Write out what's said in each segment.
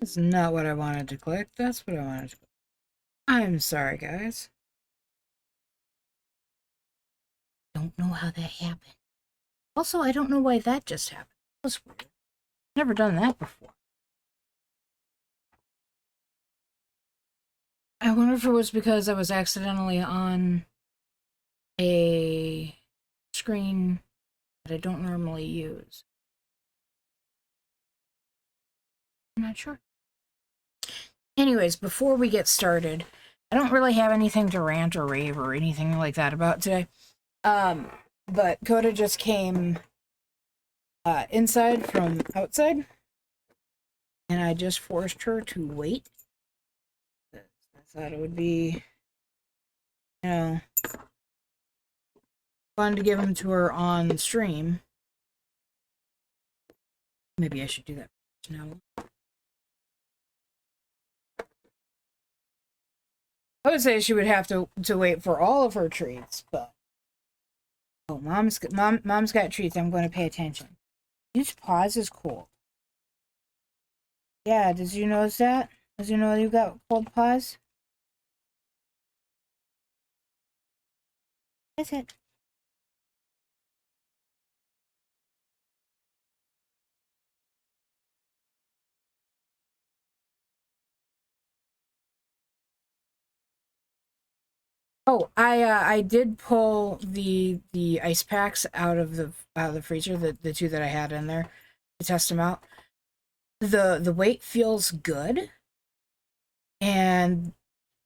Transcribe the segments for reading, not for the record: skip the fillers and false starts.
That's not what I wanted to click. That's what I wanted to click. I'm sorry, guys. Don't know how that happened. Also, I don't know why that just happened. That was weird. Never done that before. I wonder if it was because I was accidentally on a screen that I don't normally use. I'm not sure. Anyways, before we get started, I don't really have anything to rant or rave or anything like that about today. But Coda just came inside from outside, and I just forced her to wait. I thought it would be, you know, fun to give them to her on stream. Maybe I should do that now. I would say she would have to wait for all of her treats, but oh, mom's got treats. I'm going to pay attention. Each pause is cold. Yeah, did you notice that? Did you know you got cold paws? That's it. Oh, I did pull the ice packs out of the freezer, the two that I had in there to test them out. The weight feels good, and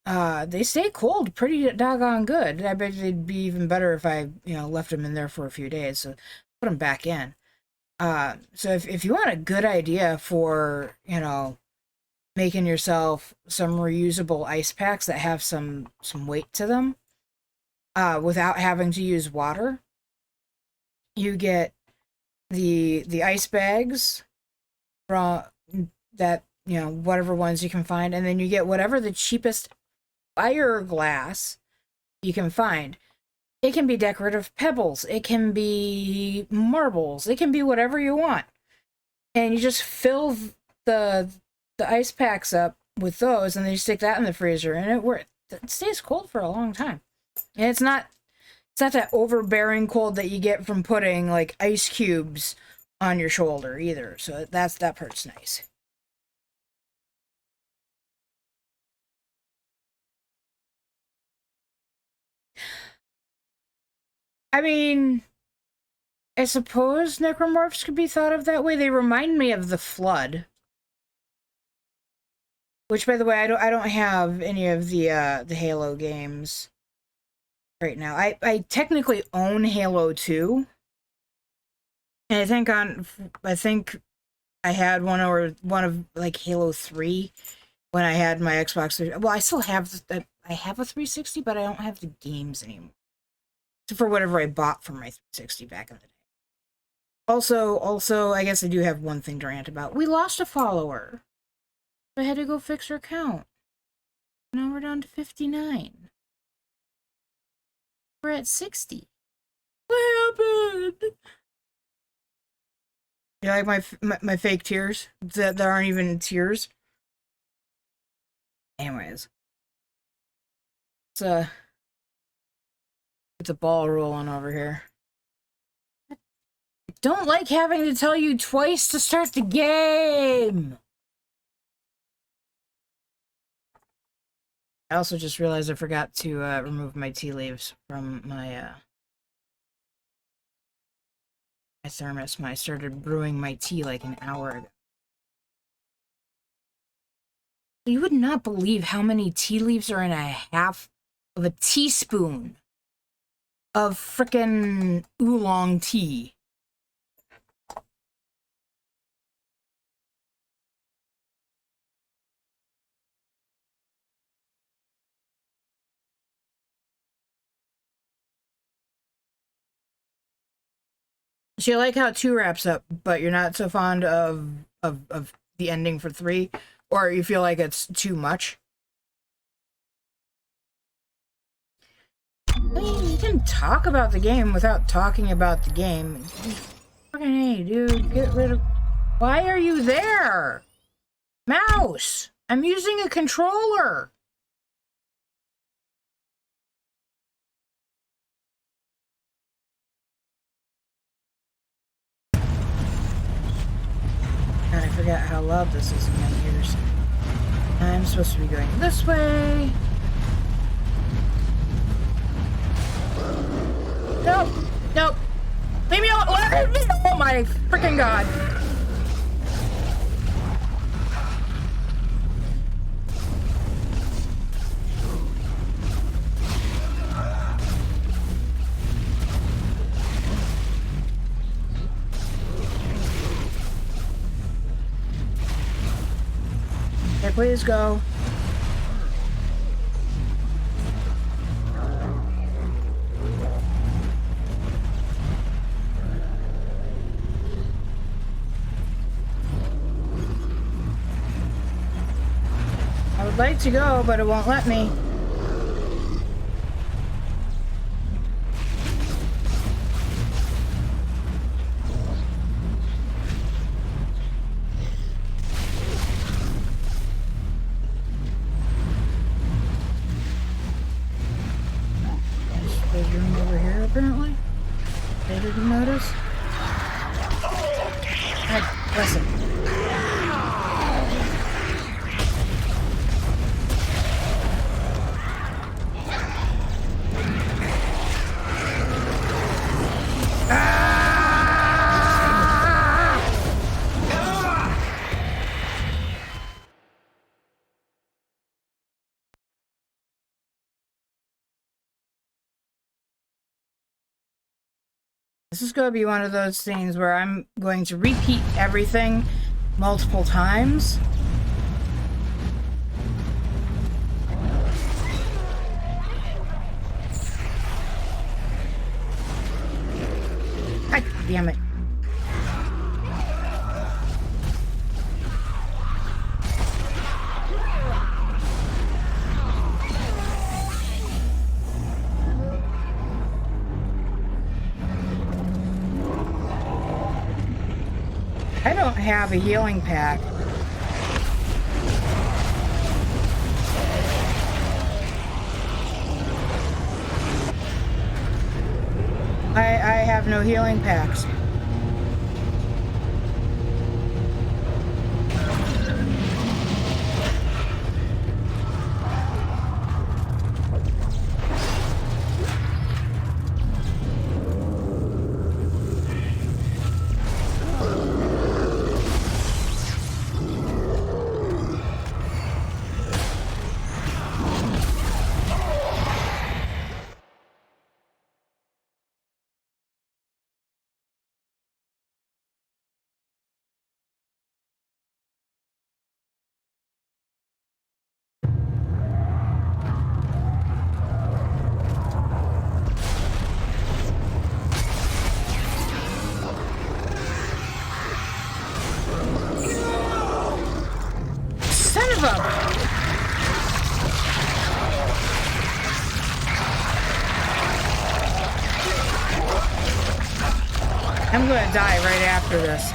they stay cold pretty doggone good. I bet they'd be even better if I left them in there for a few days. So put them back in. So if you want a good idea for making yourself some reusable ice packs that have some weight to them, without having to use water, you get the ice bags from that, whatever ones you can find, and then you get whatever the cheapest fire glass you can find. It can be decorative pebbles, it can be marbles, it can be whatever you want, and you just fill the ice packs up with those, and then you stick that in the freezer, and it stays cold for a long time. And it's not that overbearing cold that you get from putting like ice cubes on your shoulder either. So that part's nice. I mean, I suppose necromorphs could be thought of that way. They remind me of the Flood. Which, by the way, I don't have any of the Halo games right now. I technically own Halo 2. And I think I had one of like Halo 3 when I had my Xbox 3. Well, I still have I have a 360, but I don't have the games anymore. So for whatever I bought for my 360 back in the day. Also, I guess I do have one thing to rant about. We lost a follower. I had to go fix her count. Now we're down to 59. We're at 60. What happened? You like my fake tears? That aren't even tears? Anyways. It's a ball rolling over here. I don't like having to tell you twice to start the game! I also just realized I forgot to remove my tea leaves from my thermos when I started brewing my tea like an hour ago. You would not believe how many tea leaves are in a half of a teaspoon of frickin' oolong tea. So you like how 2 wraps up, but you're not so fond of the ending for 3? Or you feel like it's too much? I mean, you can talk about the game without talking about the game. Fucking hey, dude, get rid of... Why are you there? Mouse! I'm using a controller! God, I forgot how loud this is in my ears. I'm supposed to be going this way. Nope. Nope. Leave me alone. Oh my freaking God. Okay, please go. I would like to go, but it won't let me. There's room over here, apparently. They didn't notice. God, listen. This is going to be one of those things where I'm going to repeat everything multiple times. God damn it. I don't have a healing pack. I have no healing packs. I'm gonna die right after this.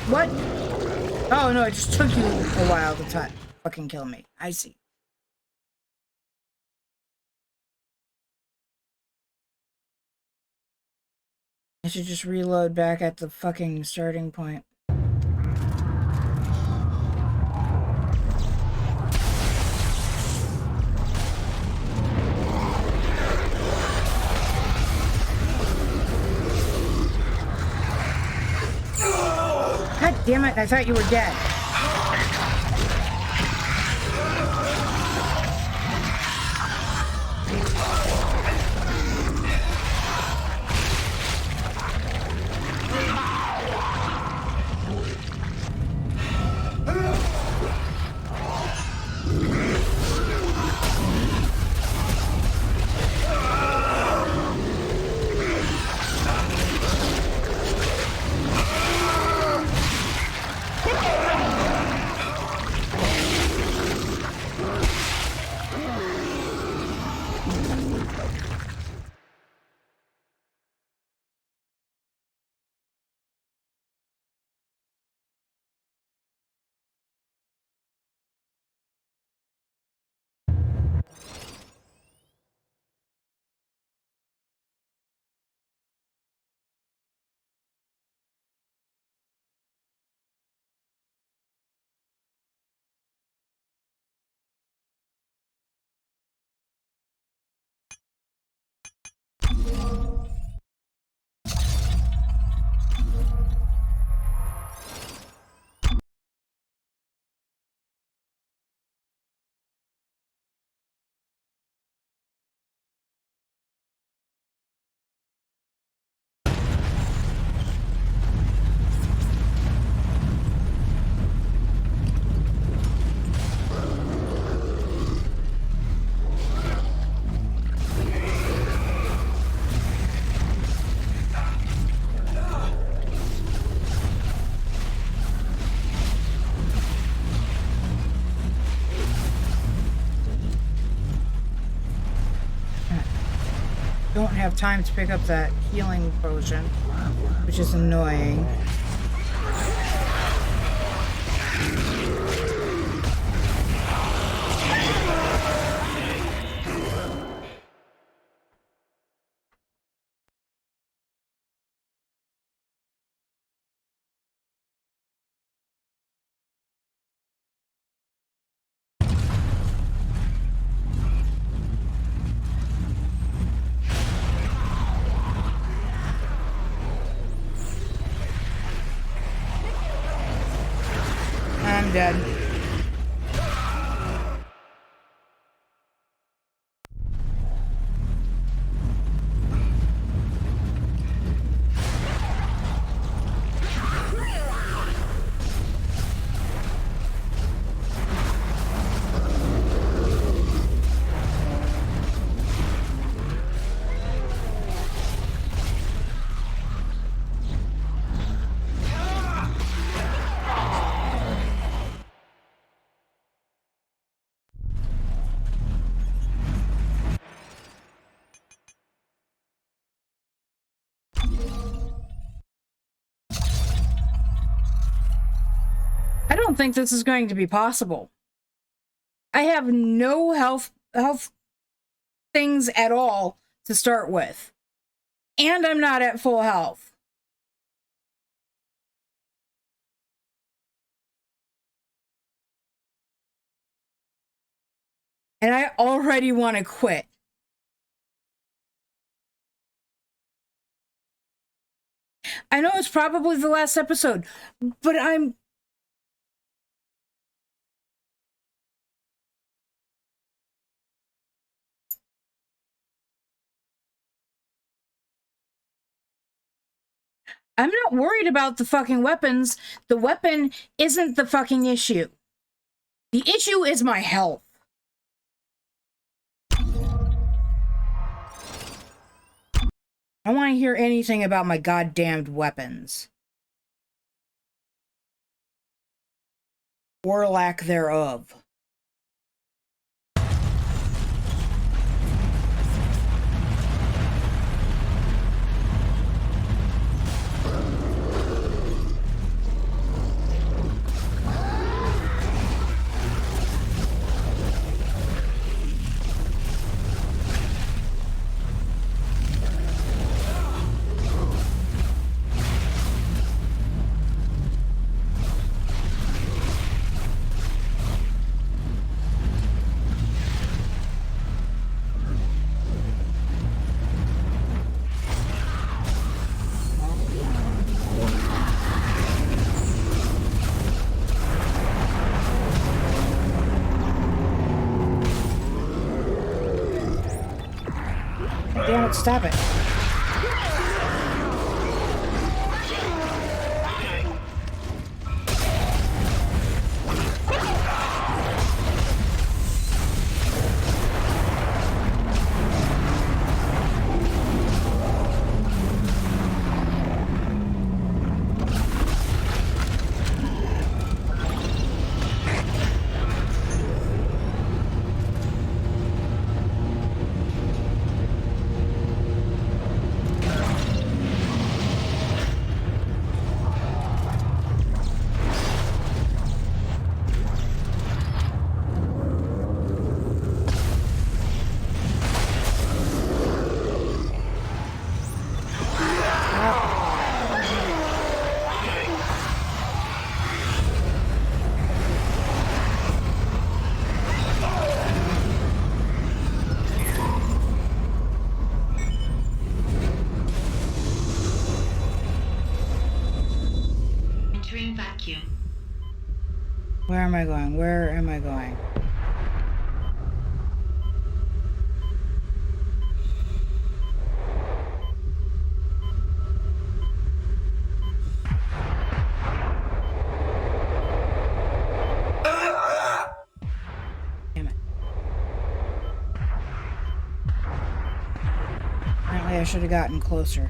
What? Oh no, it just took you a while to fucking kill me. I see. I should just reload back at the fucking starting point. God damn it, I thought you were dead. don't have time to pick up that healing potion, which is annoying. I'm dead. I don't think this is going to be possible. I have no health things at all to start with. And I'm not at full health. And I already want to quit. I know it's probably the last episode, but I'm not worried about the fucking weapons. The weapon isn't the fucking issue. The issue is my health. I don't want to hear anything about my goddamned weapons. Or lack thereof. Damn it, stop it. Where am I going? Where am I going? Damn it. Apparently I should have gotten closer.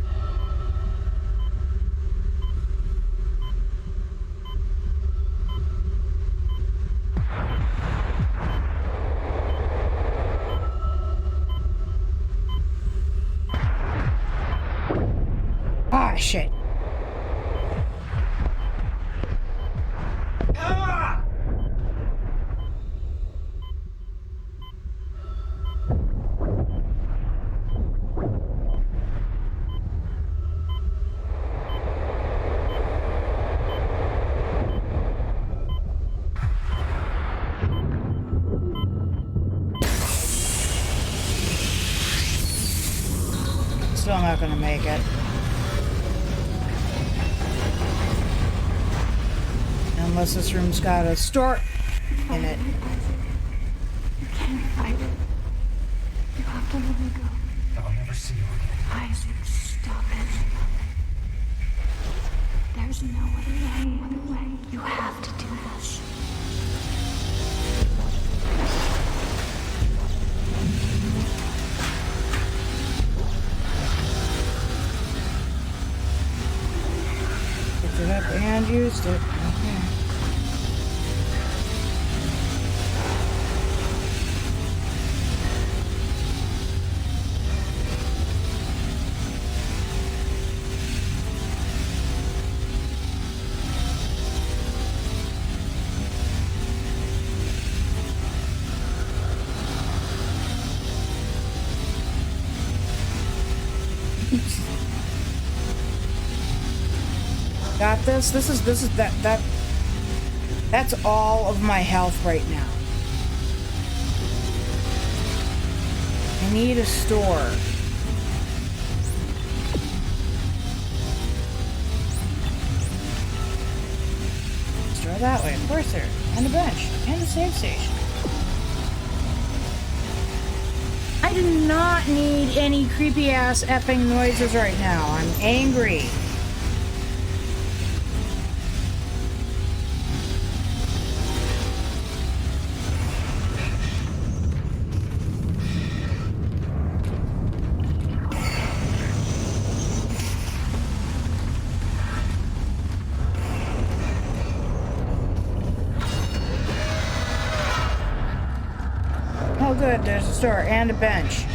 Ah, shit. Still not gonna make it. Unless this room's got a store in it. You can't fight it. You have to let it go. I'll never see you again. Isaac, stop it. There's no other way. You have to do this. Picked it up and used it. Okay. Got this. This is that's all of my health right now. I need a store. Store that way, of course there. And a bench. And a save station. I do not need any creepy ass effing noises right now. I'm angry. Oh good, there's a store and a bench.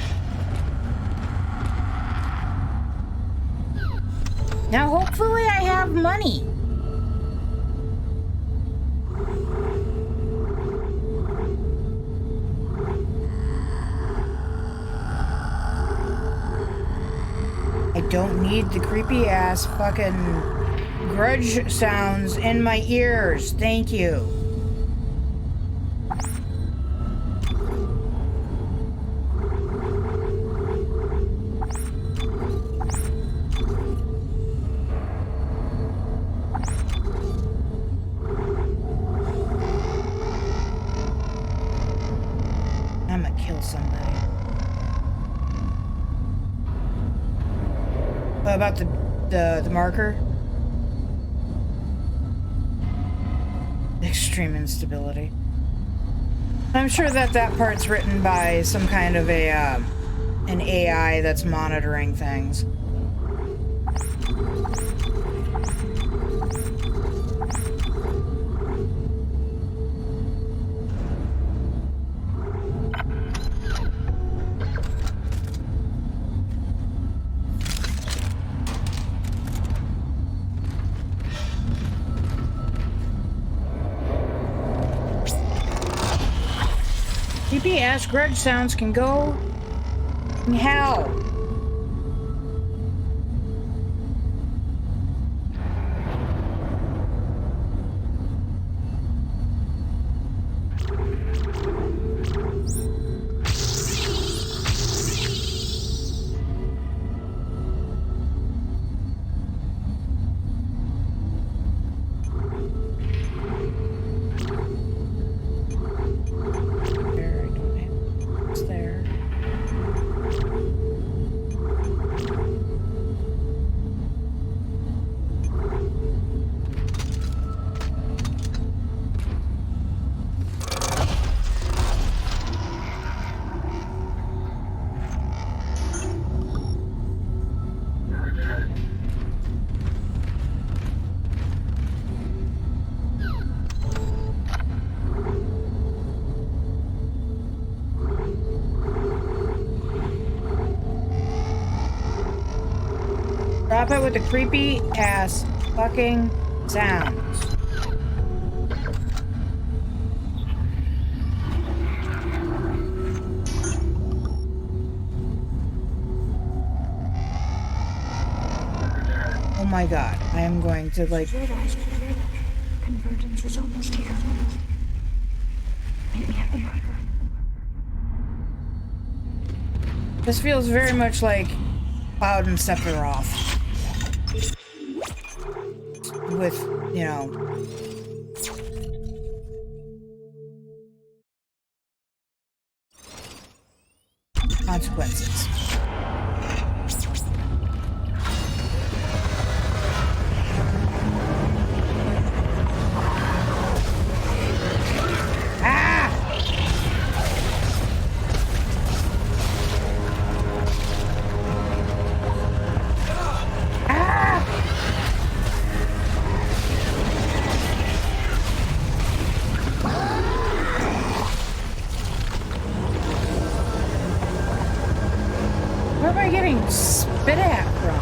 Now hopefully I have money. I don't need the creepy ass fucking grudge sounds in my ears. Thank you. I'm gonna kill somebody. What about the marker? Extreme instability. I'm sure that part's written by some kind of a an AI that's monitoring things. Creepy ass grudge sounds can go in hell. Stop it with the creepy ass fucking sounds. Oh my god, I am going to like... Convergence is almost here. Meet me at the marker. This feels very much like Cloud and Sephiroth. With, you know... consequences. Where am I getting spit at from?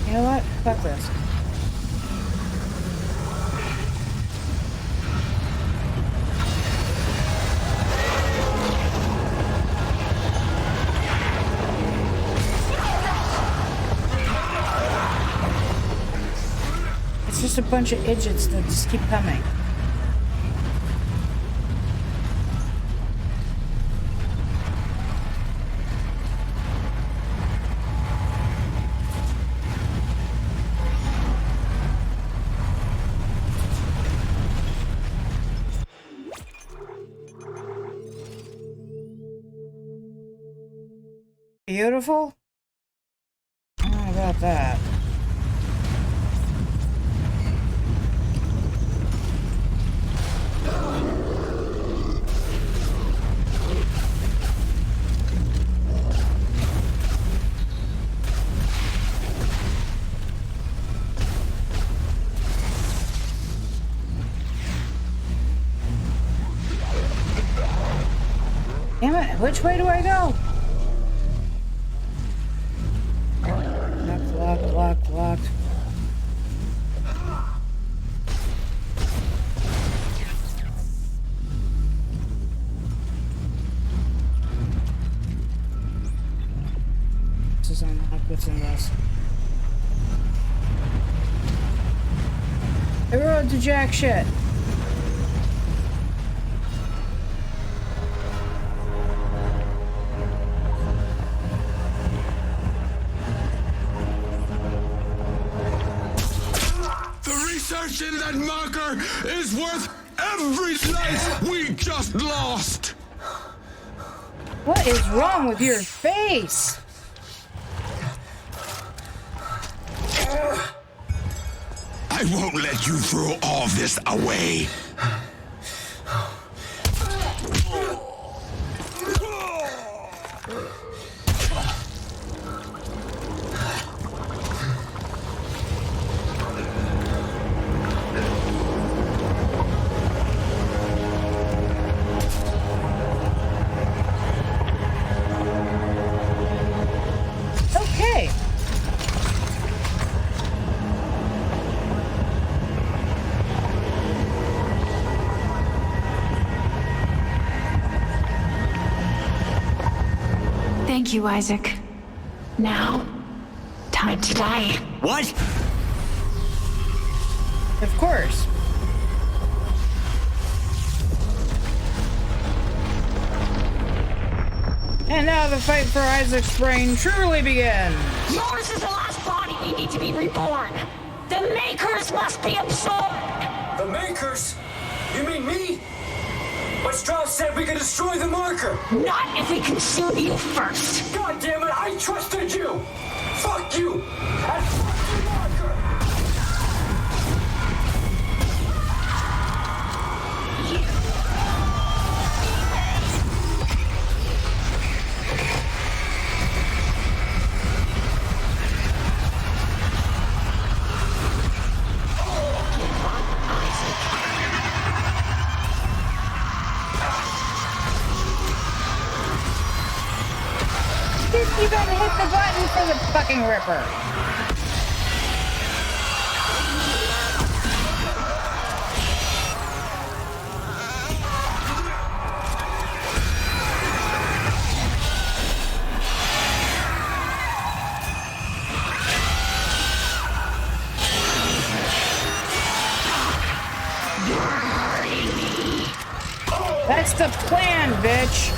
You know what? Fuck this. It's just a bunch of idiots that just keep coming. Beautiful? I don't know about that. Damn it, which way do I go? Locked. This is unlocked. What's in this? I rode to jack shit. In that marker is worth every life we just lost. What is wrong with your face? I won't let you throw all this away. Okay. Thank you, Isaac. Now, time to die. What? Of course. And now the fight for Isaac's brain truly begins. Yours is the last body we need to be reborn. The Makers must be absorbed. The Makers? You mean me? But Strauss said we could destroy the marker. Not if we consume you first. God damn it, I trusted you! Fuck you! And fuck the marker! You gotta hit the button for the fucking Ripper. That's the plan, bitch.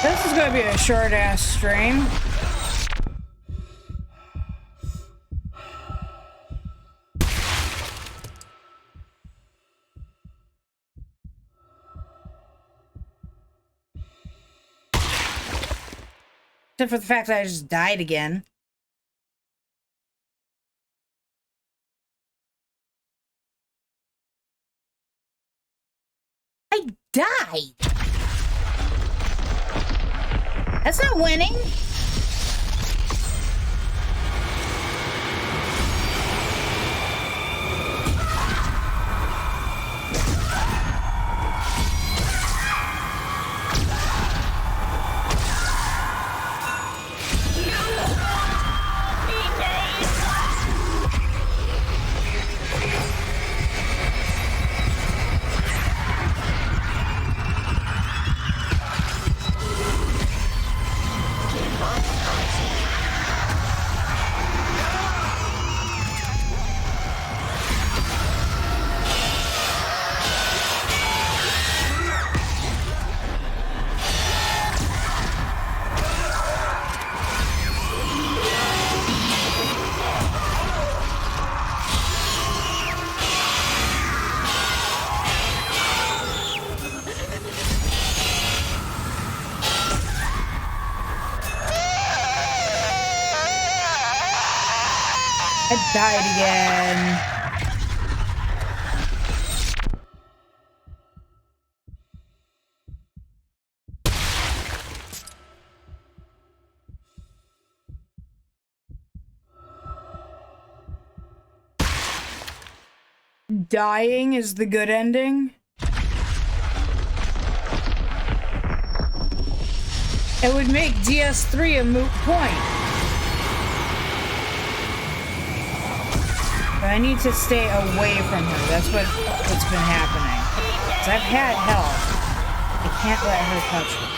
This is gonna be a short-ass stream. Except for the fact that I just died again. I died! That's not winning. I died again. Dying is the good ending? It would make DS3 a moot point. But I need to stay away from her. That's what's been happening. 'Cause I've had help. I can't let her touch me.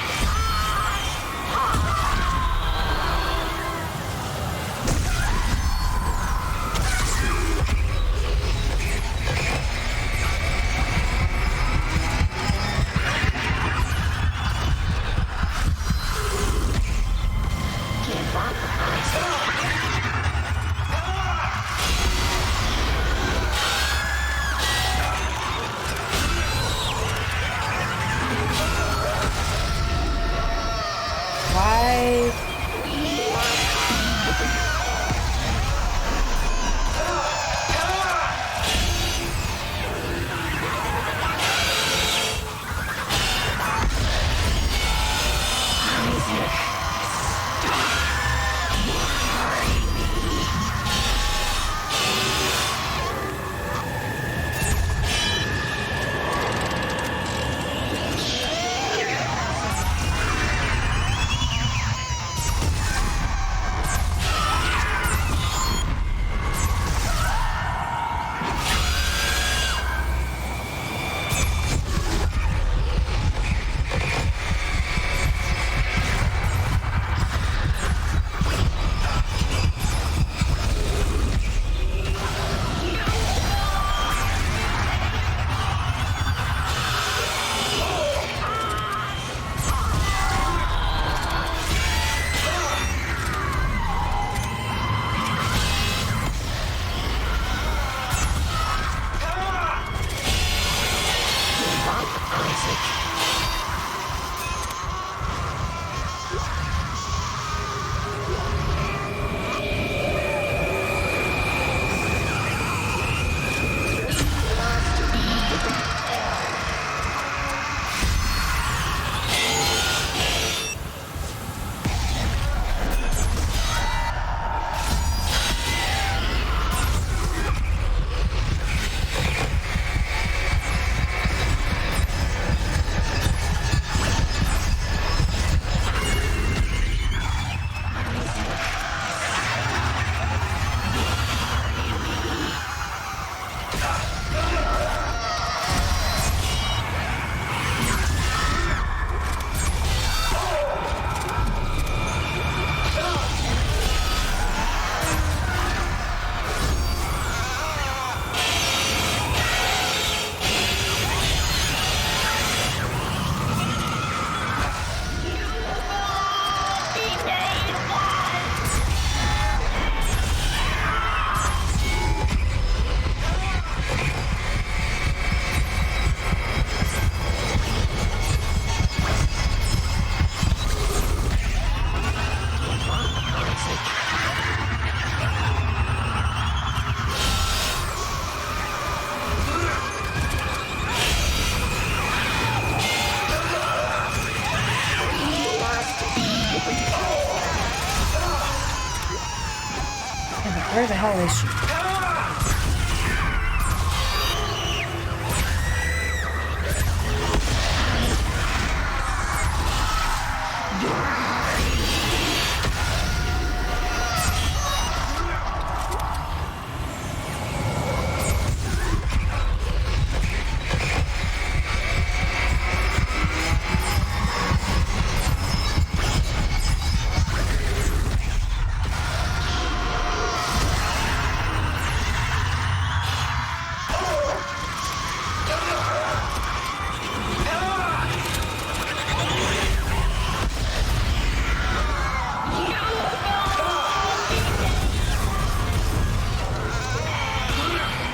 Where the hell is she?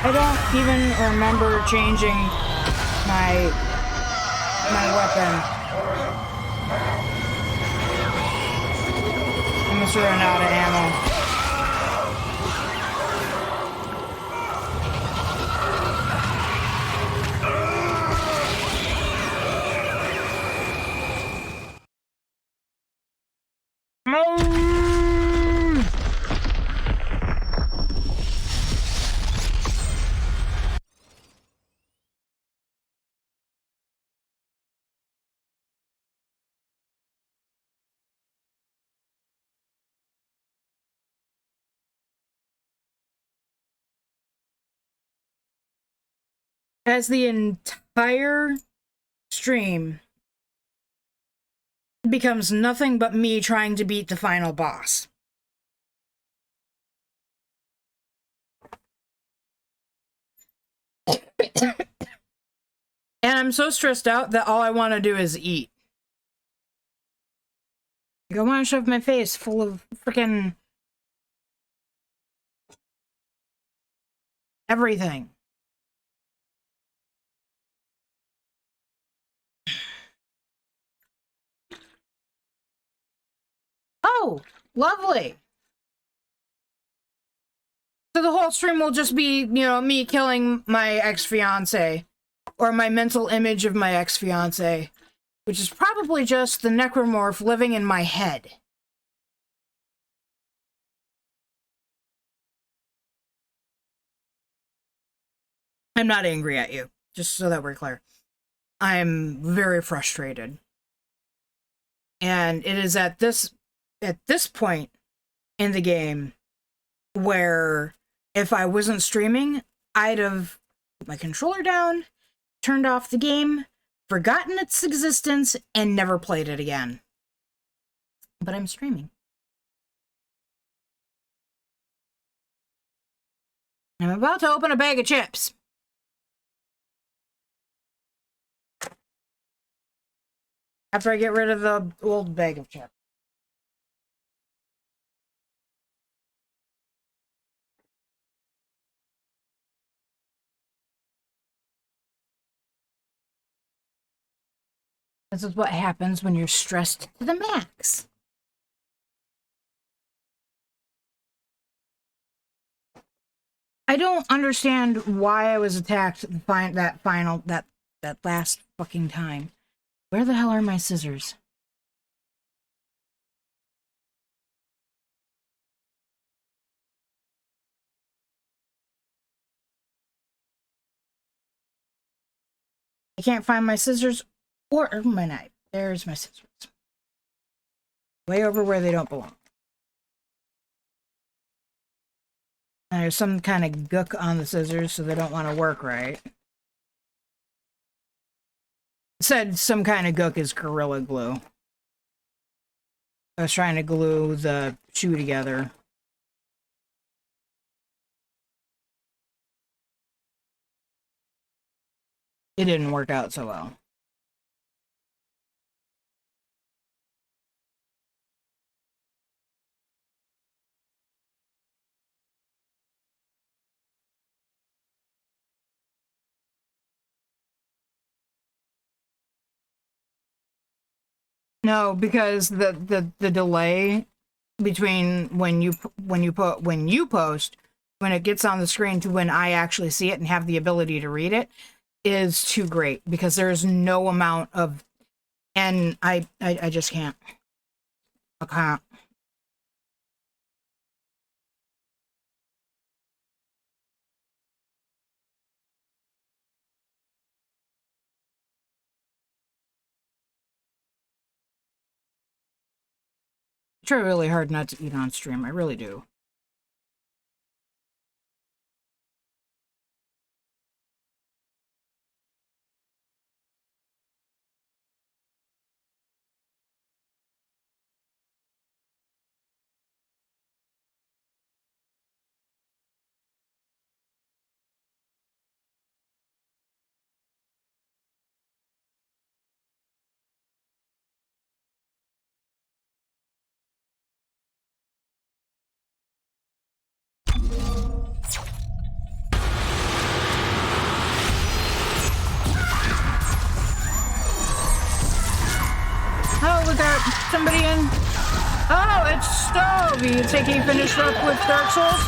I don't even remember changing my weapon. I must have run out of ammo. As the entire stream becomes nothing but me trying to beat the final boss. And I'm so stressed out that all I want to do is eat. Like, I want to shove my face full of freaking everything. Oh, lovely. So the whole stream will just be, you know, me killing my ex-fiance, or my mental image of my ex-fiance, which is probably just the necromorph living in my head. I'm not angry at you, just so that we're clear. I'm very frustrated. And it is at this point in the game where if I wasn't streaming, I'd have put my controller down, turned off the game, forgotten its existence, and never played it again. But I'm streaming. I'm about to open a bag of chips. After I get rid of the old bag of chips. This is what happens when you're stressed to the max. I don't understand why I was attacked that last fucking time. Where the hell are my scissors? I can't find my scissors or my knife. There's my scissors. Way over where they don't belong. And there's some kind of gook on the scissors, so they don't want to work right. It said some kind of gook is Gorilla Glue. I was trying to glue the shoe together. It didn't work out so well. No, because the delay between when you post, when it gets on the screen to when I actually see it and have the ability to read it is too great, because there's no amount of, and I just can't. I can't. try really hard not to eat on stream. I really do. Oh, we got somebody in. Oh, it's Stove. You think he finished up with Dark Souls?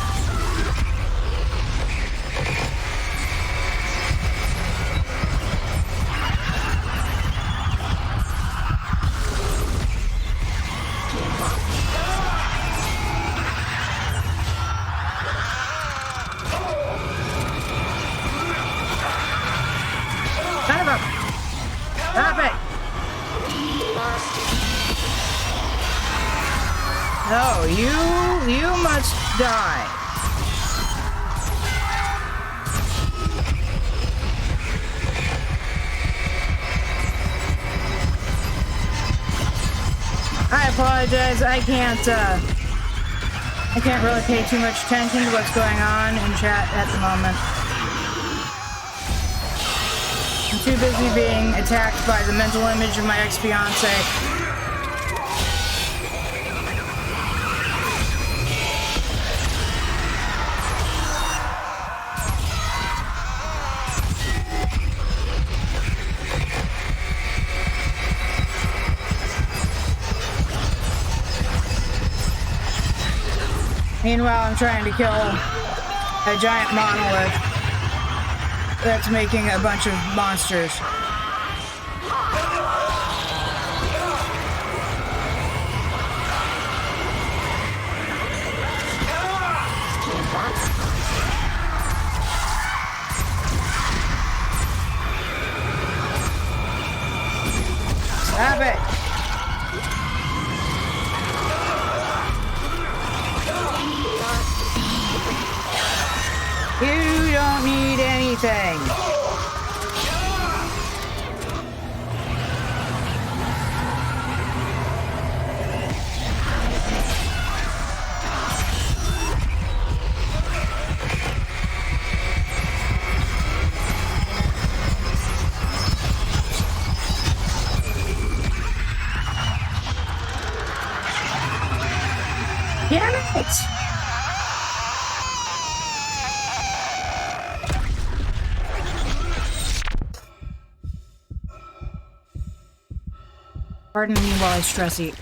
Son of a... Stop it! No, you must die. I apologize. I can't really pay too much attention to what's going on in chat at the moment. I'm too busy being attacked by the mental image of my ex-fiance. Meanwhile, I'm trying to kill a giant monolith that's making a bunch of monsters. Stop it! You don't need anything. Damn it! Pardon me while I stress eat.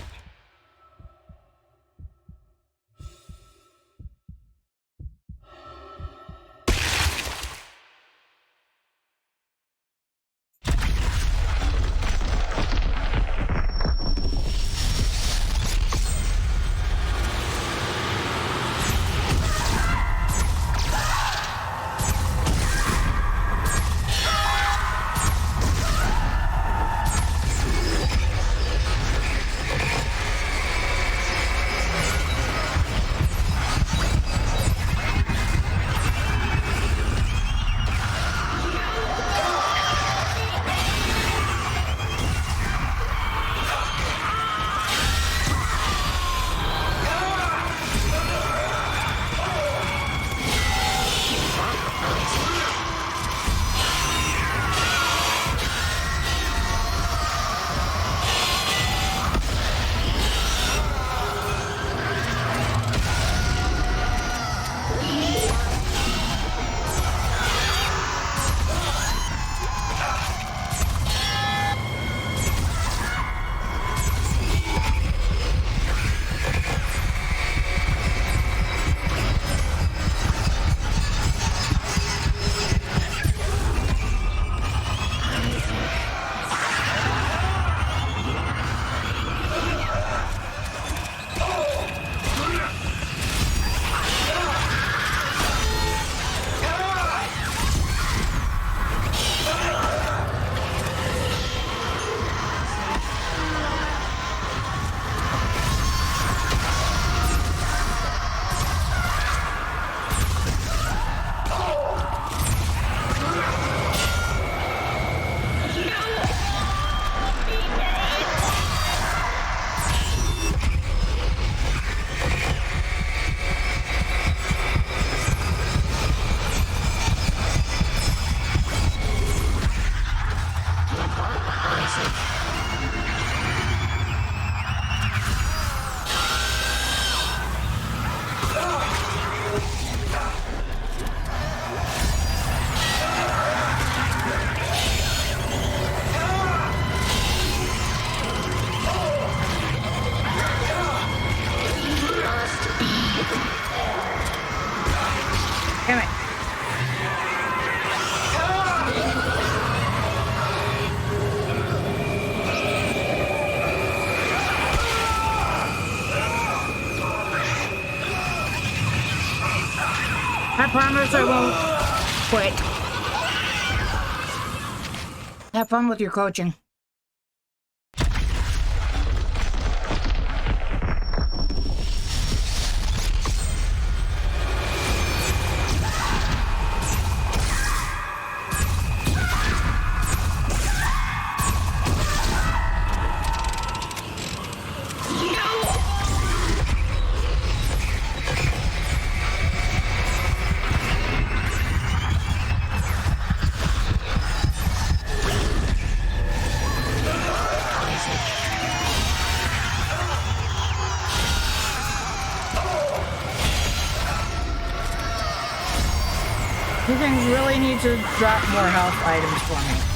Damn it. I promise I won't quit. Have fun with your coaching. You things really need to drop more health items for me.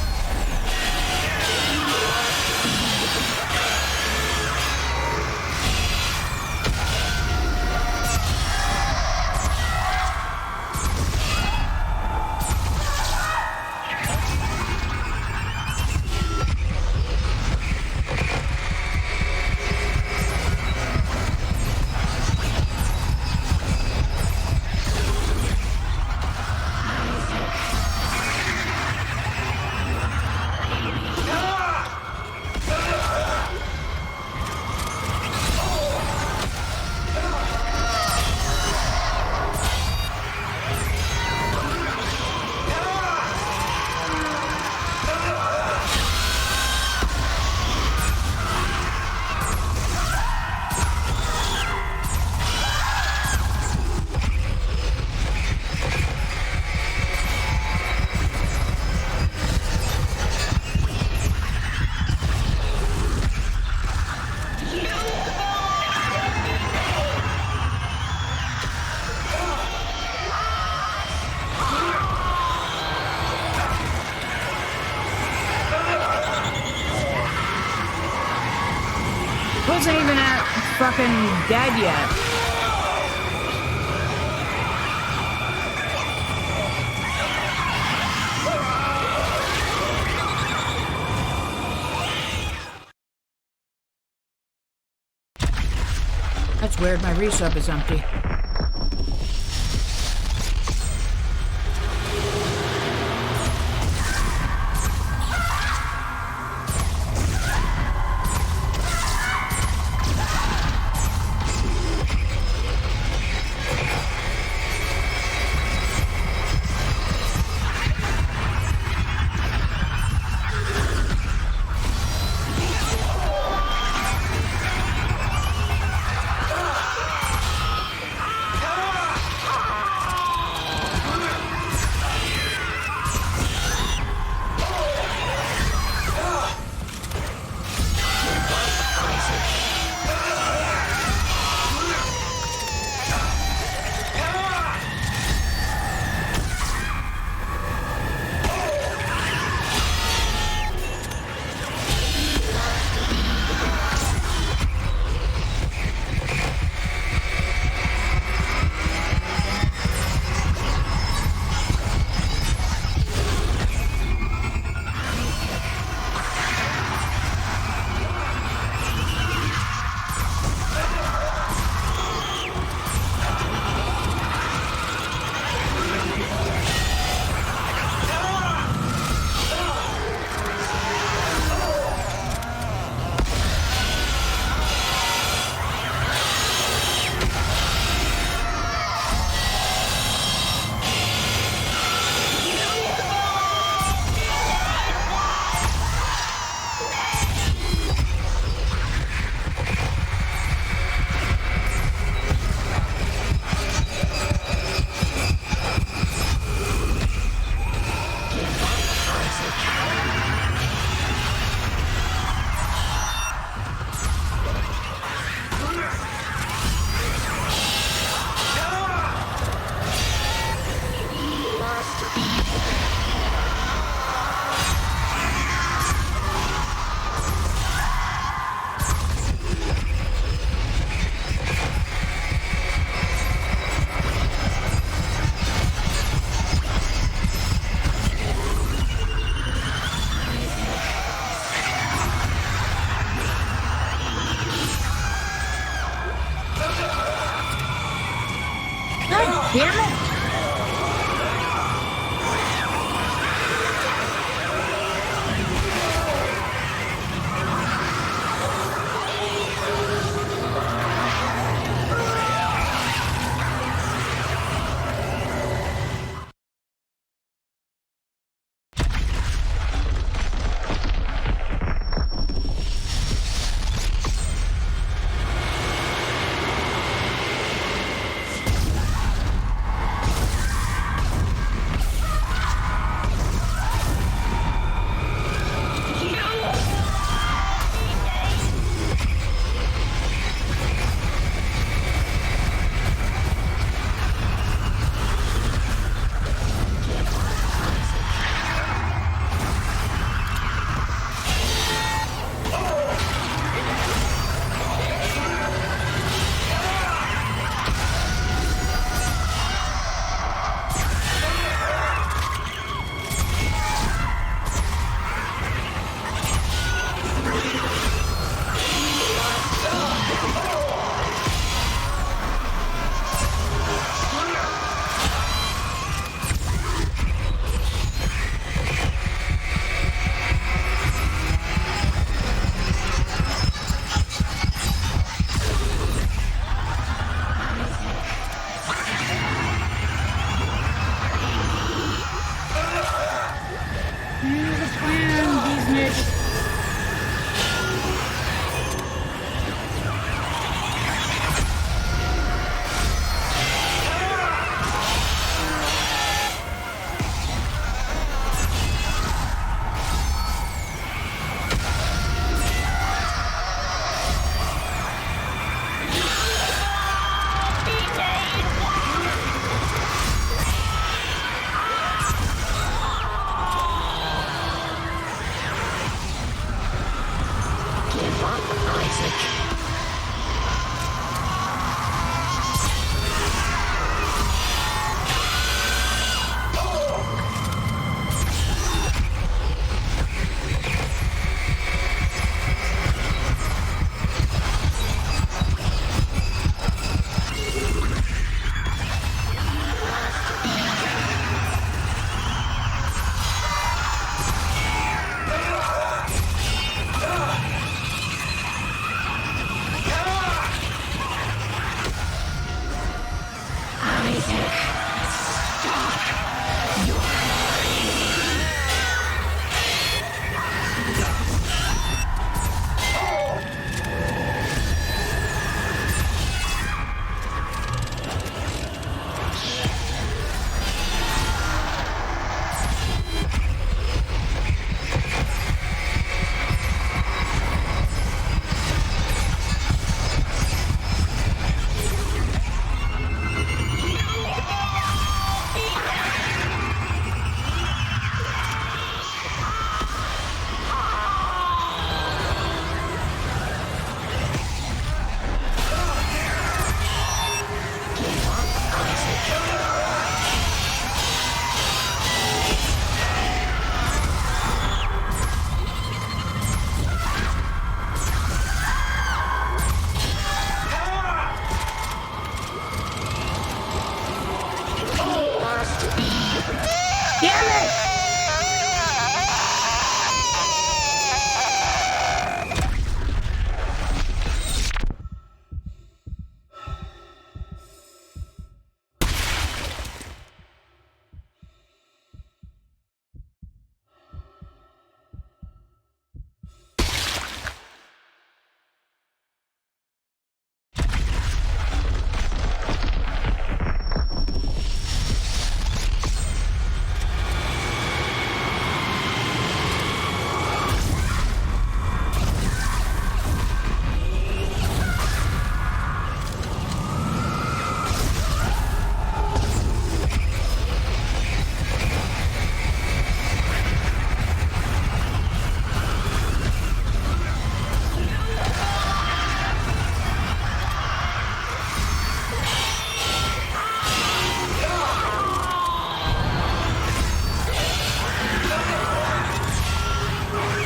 Wasn't even fucking dead yet. That's weird, my resub is empty.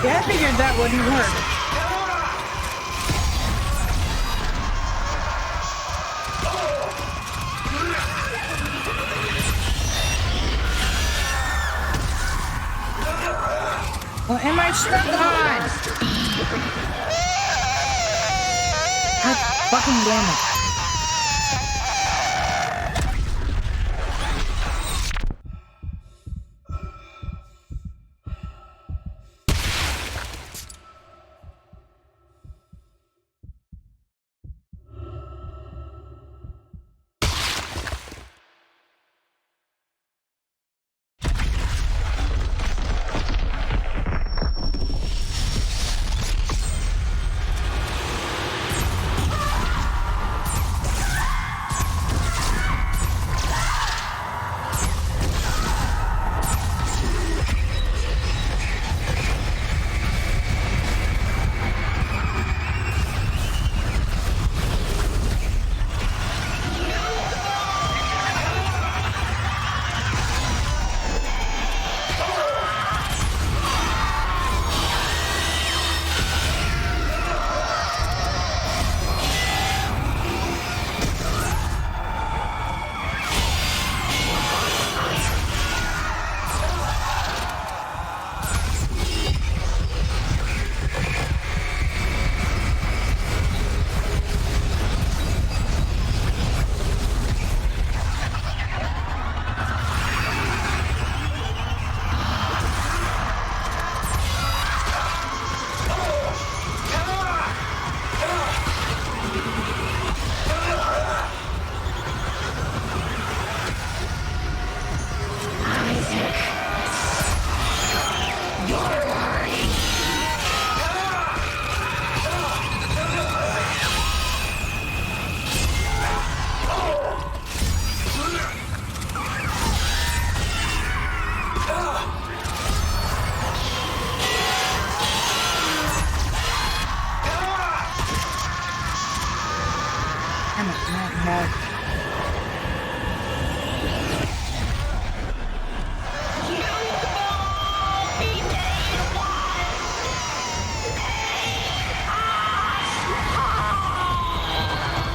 Yeah, I figured that wouldn't work. What am I stuck on? God fucking damn it.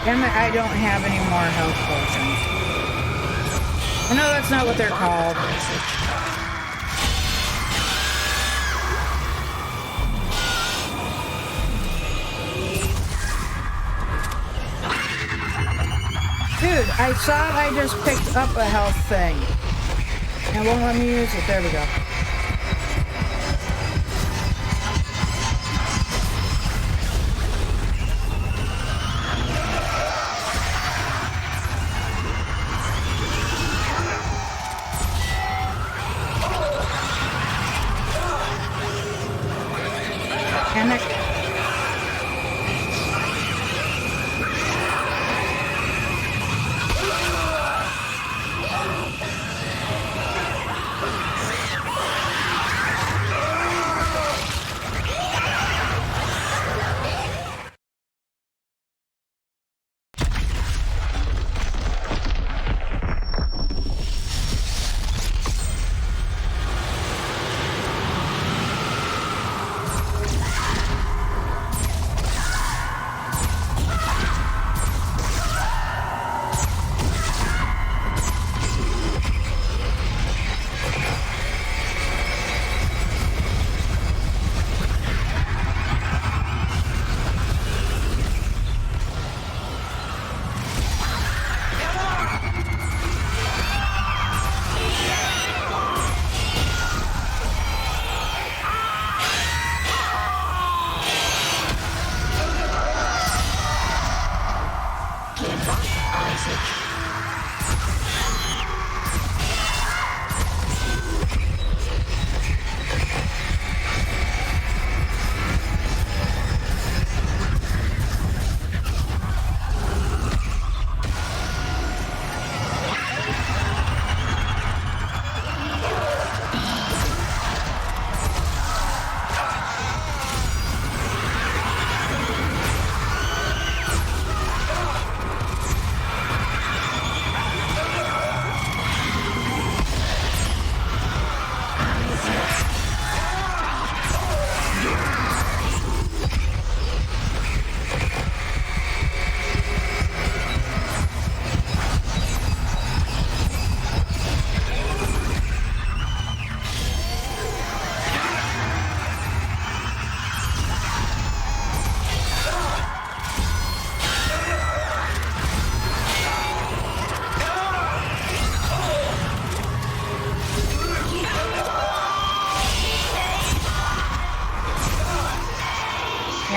Damn it, I don't have any more health potions. I know that's not what they're called. Dude, I thought I just picked up a health thing. And it won't let me use it. There we go.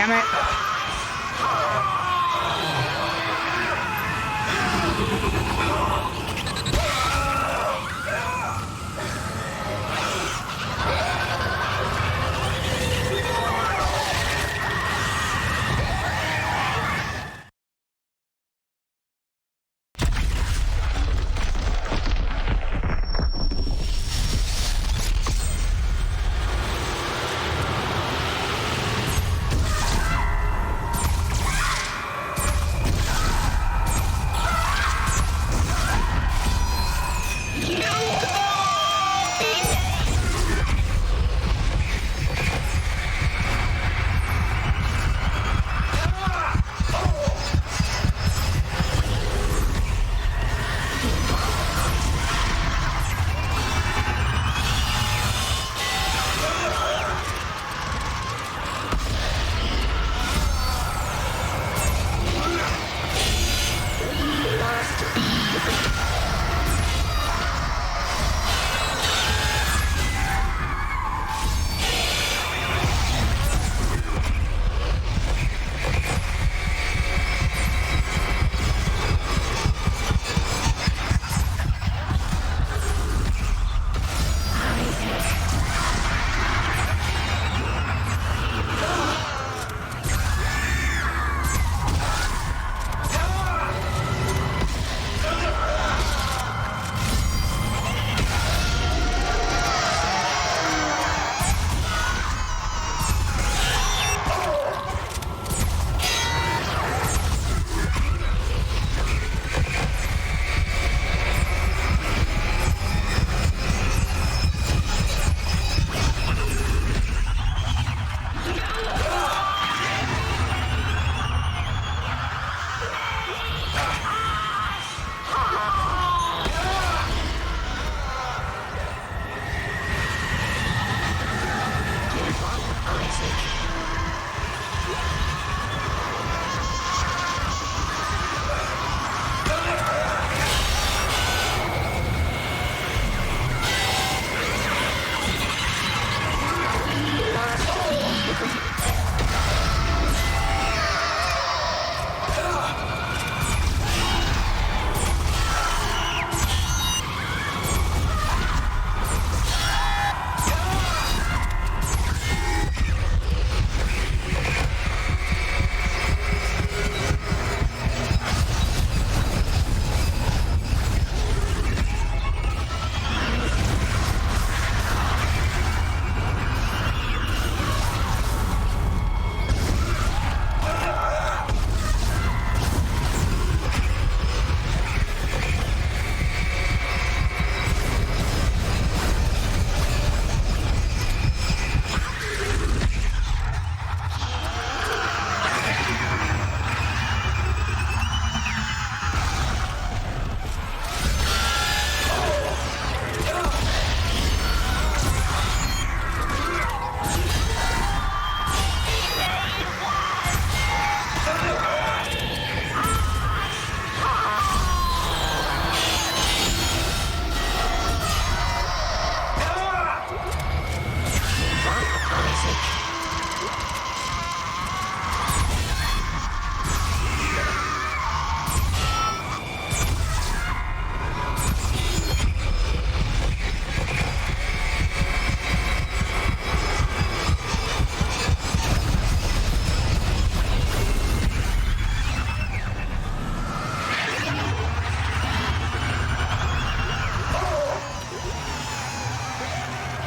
Damn it.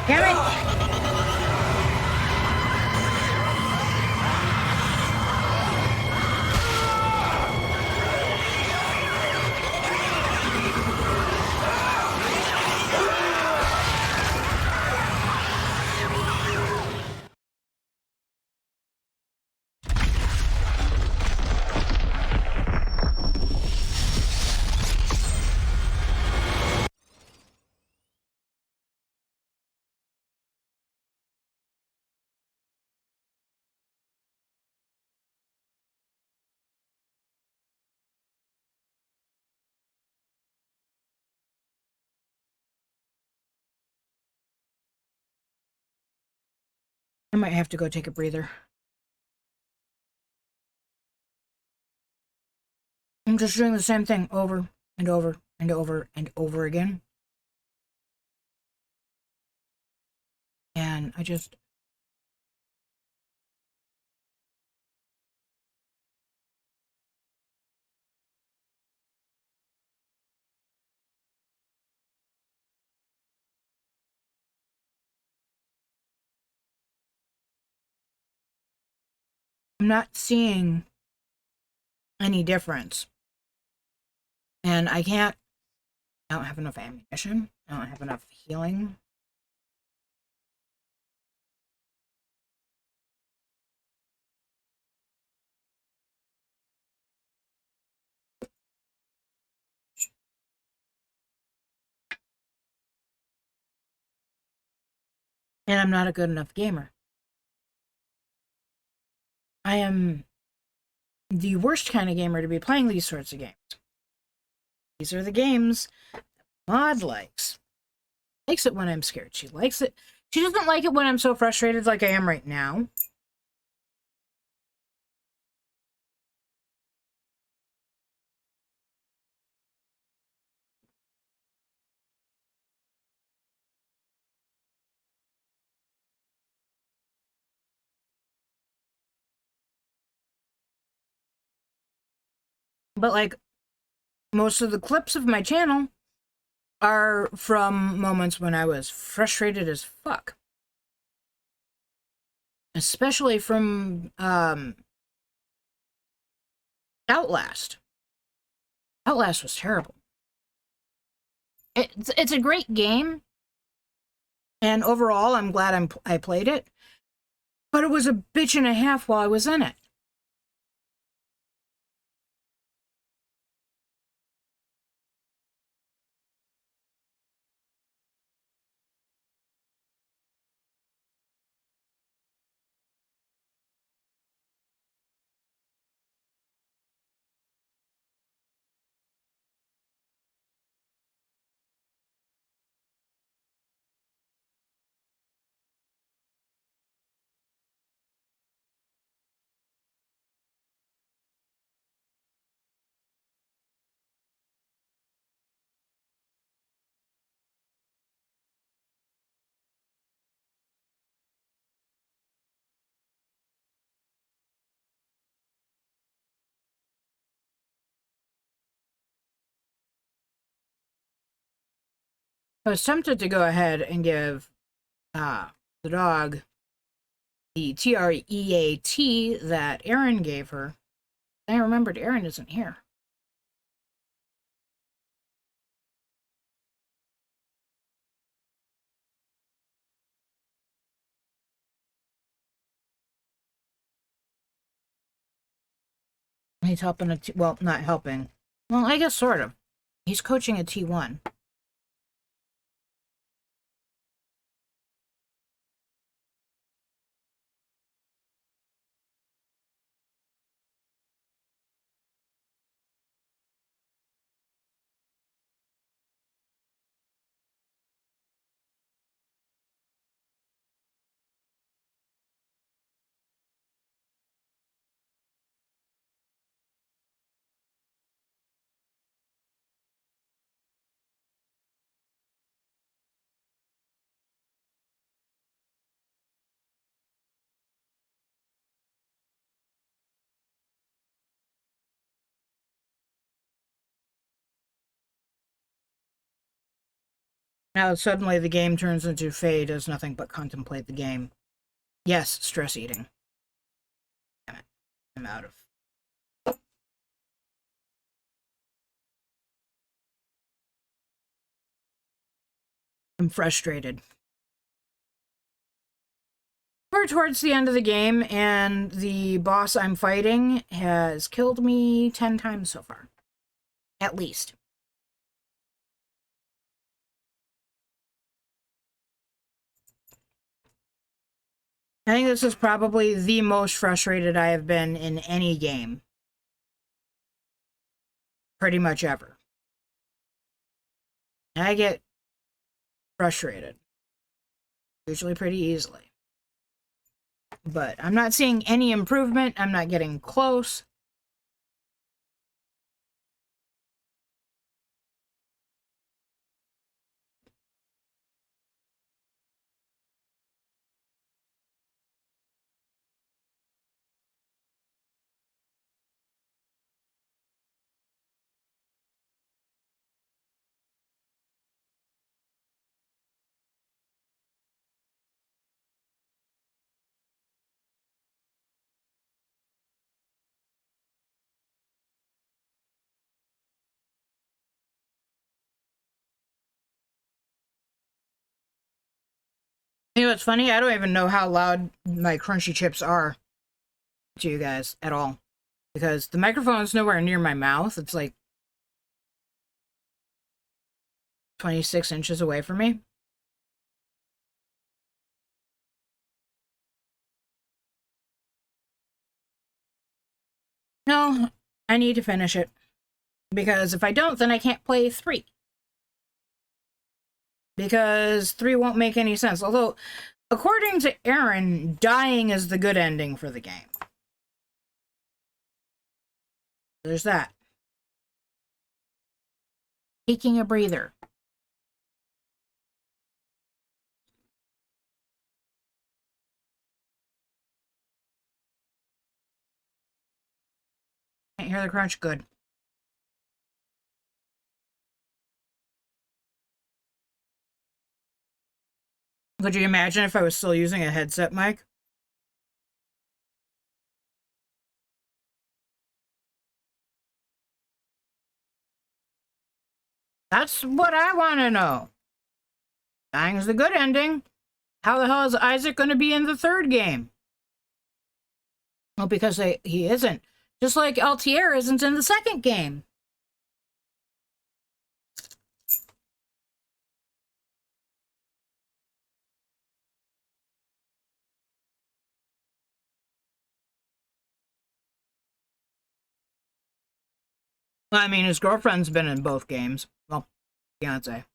Damn it! I might have to go take a breather. I'm just doing the same thing over and over and over and over again. And I just... I'm not seeing any difference. And I don't have enough ammunition. I don't have enough healing. And I'm not a good enough gamer. I am the worst kind of gamer to be playing these sorts of games. These are the games Maud likes. Likes it when I'm scared. She likes it. She doesn't like it when I'm so frustrated like I am right now. But, like, most of the clips of my channel are from moments when I was frustrated as fuck. Especially from, Outlast. Outlast was terrible. It's a great game. And overall, I'm glad I played it. But it was a bitch and a half while I was in it. I was tempted to go ahead and give the dog the TREAT that Aaron gave her. I remembered Aaron isn't here. He's helping well, not helping. Well, I guess sort of. He's coaching a T1. Now suddenly the game turns into Faye does nothing but contemplate the game. Yes, stress eating. Damn it. I'm out of... I'm frustrated. We're towards the end of the game, and the boss I'm fighting has killed me 10 times so far. At least. I think this is probably the most frustrated I have been in any game. Pretty much ever. I get frustrated. Usually pretty easily. But I'm not seeing any improvement. I'm not getting close. You know what's funny? I don't even know how loud my crunchy chips are to you guys at all. Because the microphone is nowhere near my mouth. It's like 26 inches away from me. No, I need to finish it. Because if I don't, then I can't play 3. Because 3 won't make any sense. Although, according to Aaron, dying is the good ending for the game. There's that. Taking a breather. Can't hear the crunch? Good. Could you imagine if I was still using a headset mic? That's what I want to know. Dying's the good ending. How the hell is Isaac going to be in the 3rd game? Well, because he isn't. Just like Altier isn't in the 2nd game. Well, I mean, his girlfriend's been in both games. Well, fiance.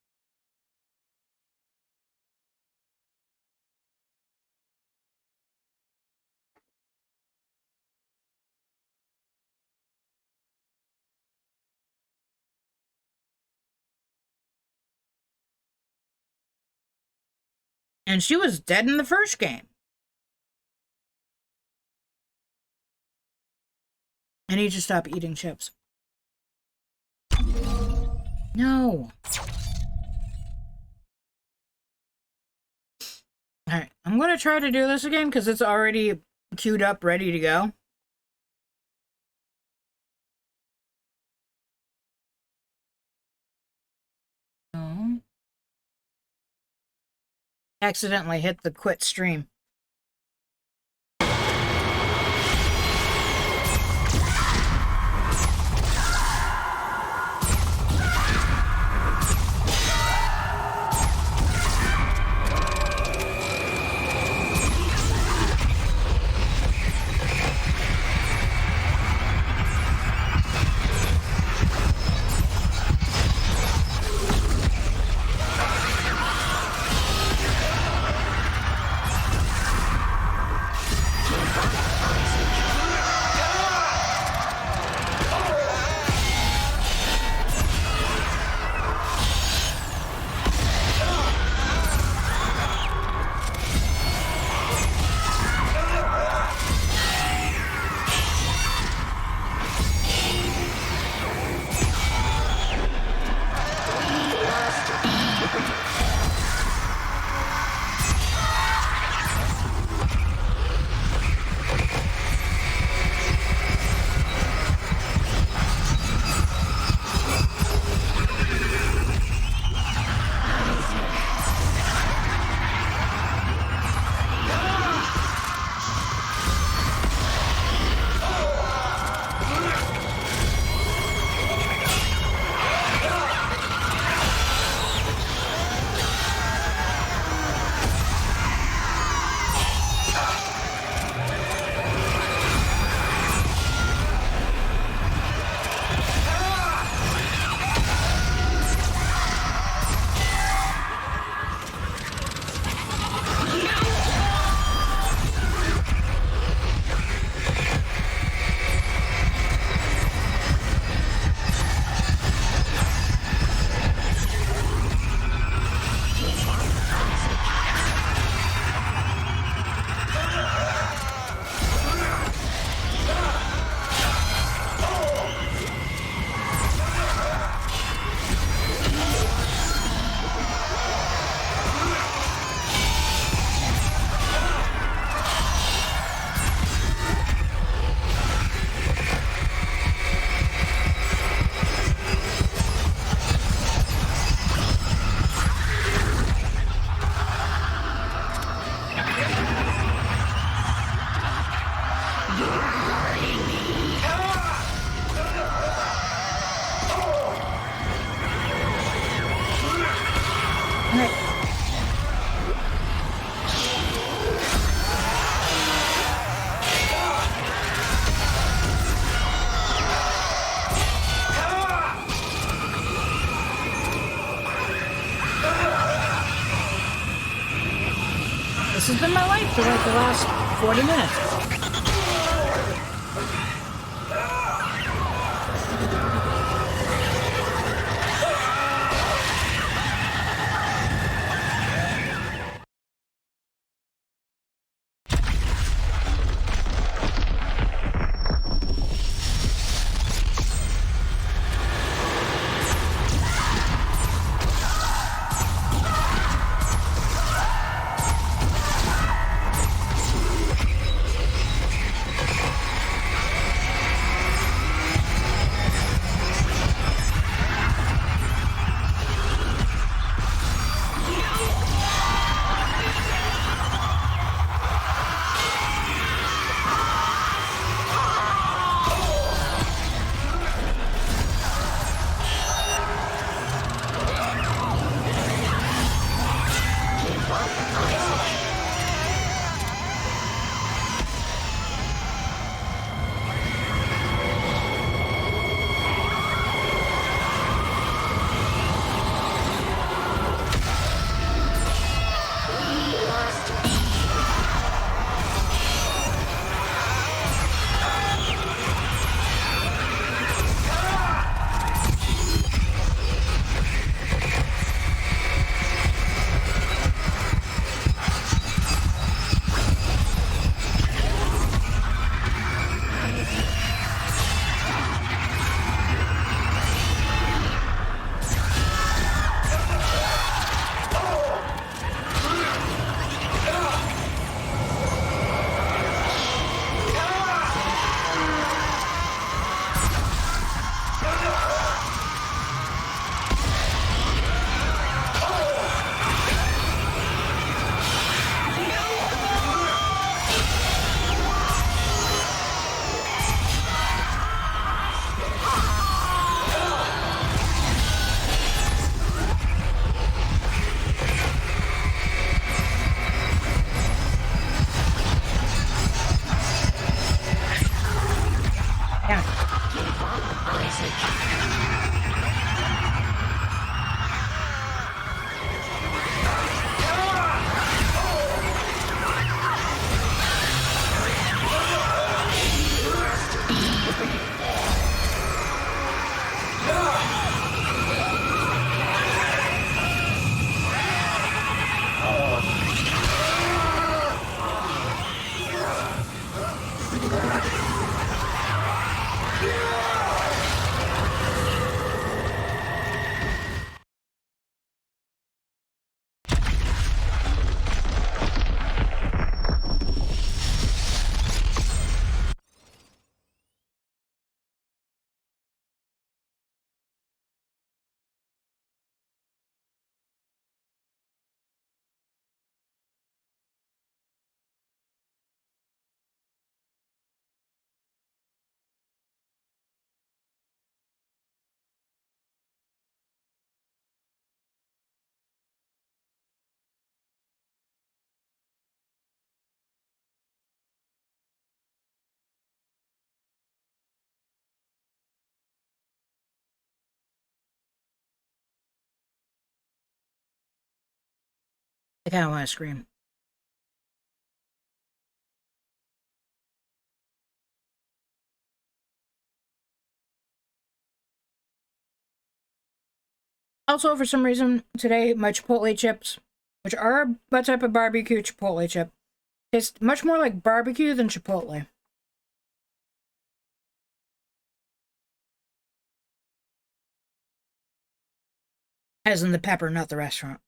And she was dead in the 1st game. I need to stop eating chips. No. Alright, I'm going to try to do this again because it's already queued up, ready to go. Oh. Accidentally hit the quit stream. This has been my life for like the last 40 minutes. I kind of want to scream. Also, for some reason, today, my Chipotle chips, which are a type of barbecue Chipotle chip, taste much more like barbecue than Chipotle. As in the pepper, not the restaurant.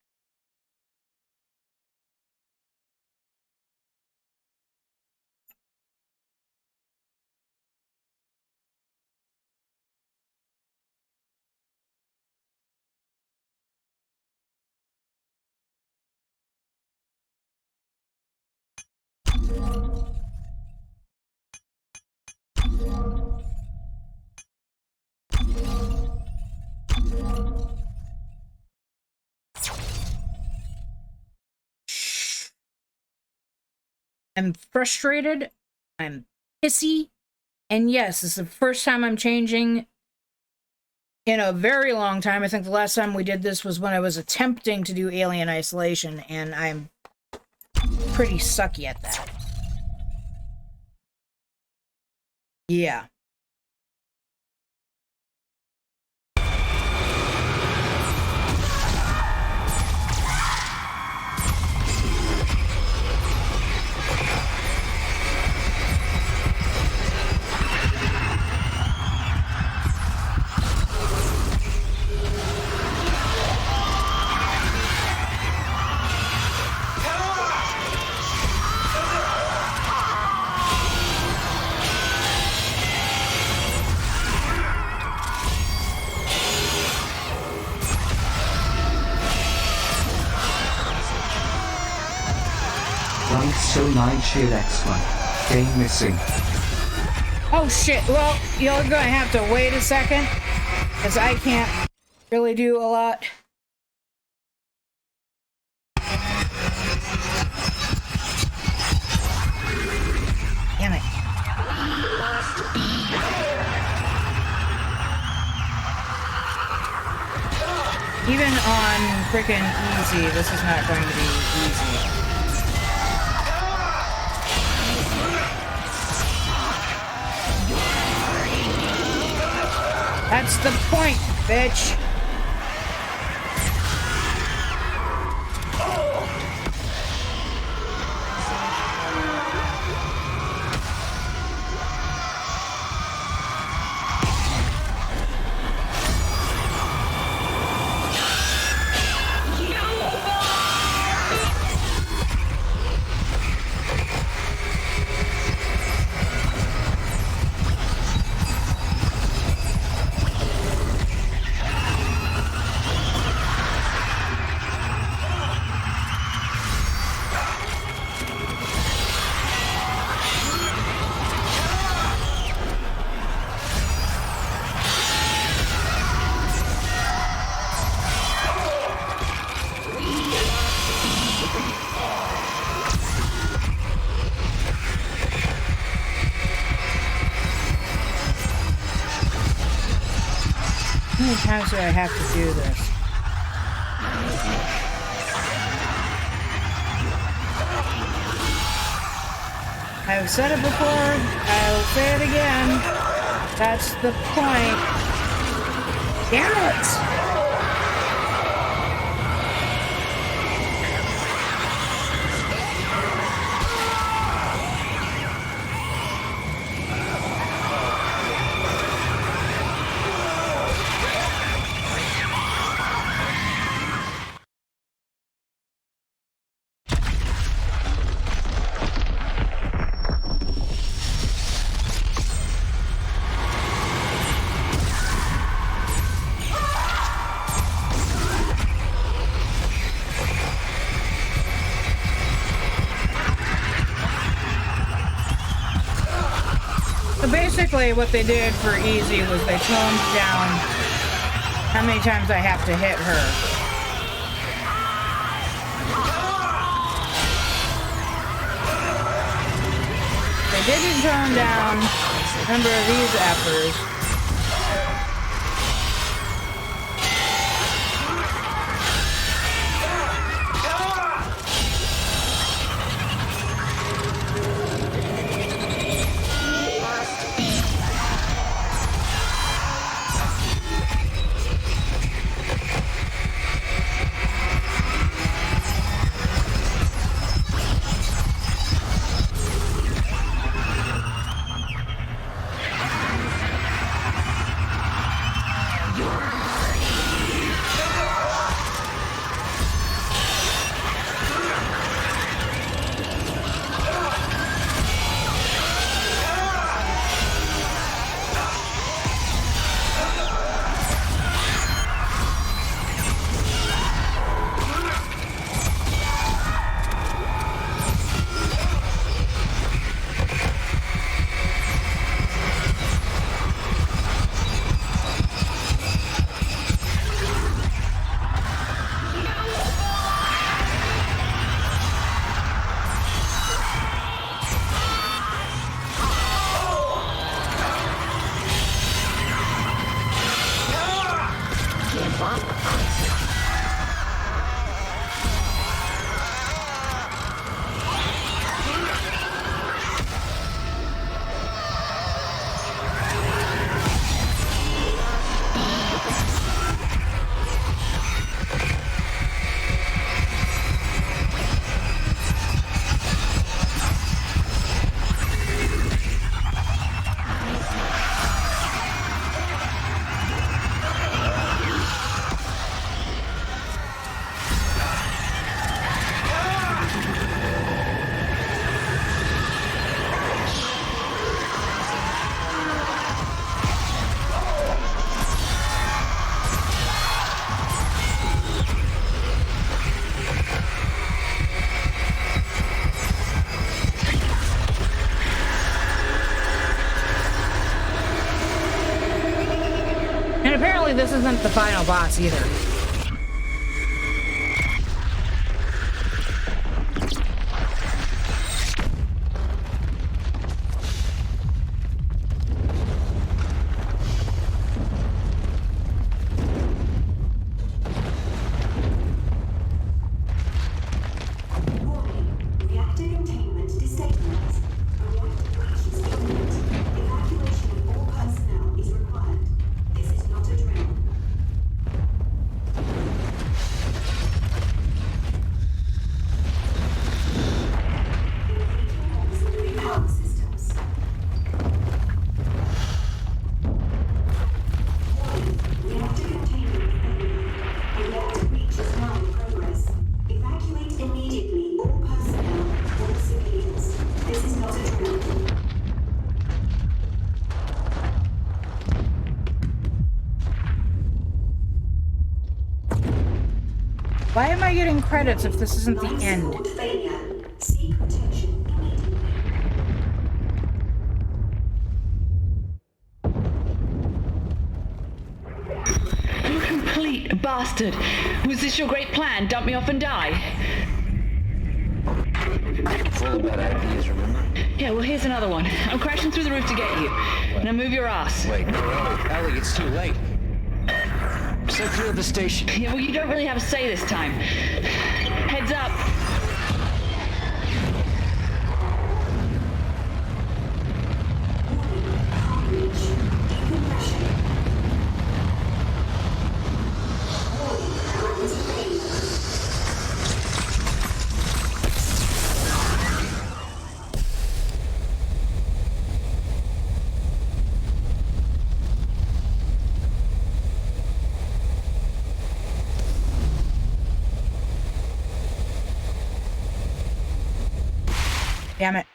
I'm frustrated. I'm pissy. And yes, this is the first time I'm changing in a very long time. I think the last time we did this was when I was attempting to do Alien Isolation, and I'm pretty sucky at that. Yeah. So 9 shield extra. Game missing. Oh shit, well, you're gonna have to wait a second, because I can't really do a lot. Damn it. Even on frickin' easy, this is not going to be easy. That's the point, bitch. How many times do I have to do this? I've said it before, I'll say it again. That's the point. Damn it! Basically, what they did for easy was they toned down how many times I have to hit her. They didn't tone down the number of these effers. hopefully this isn't the final boss either. Reactor containment destabilized. A reactor breach is imminent. Evacuation of all personnel is required. This is not a drill. Completing auxiliary power systems. Warning. Reactor containment failure. A reactor breach is now in progress. Evacuate immediately all personnel, all civilians. This is not a drill. Why am I getting credits if this isn't the Life end? support failure. Seek protection immediately. You complete bastard! Was this your great plan? Dump me off and die? Full of bad ideas, remember? Yeah, well, here's another one. I'm crashing through the roof to get you. Now move your ass. Wait, no, Ellie, it's too late. So clear of the station. Yeah, well, you don't really have a say this time. Heads up. Breach. Decompression. Warning. Gravity failure. Damn it.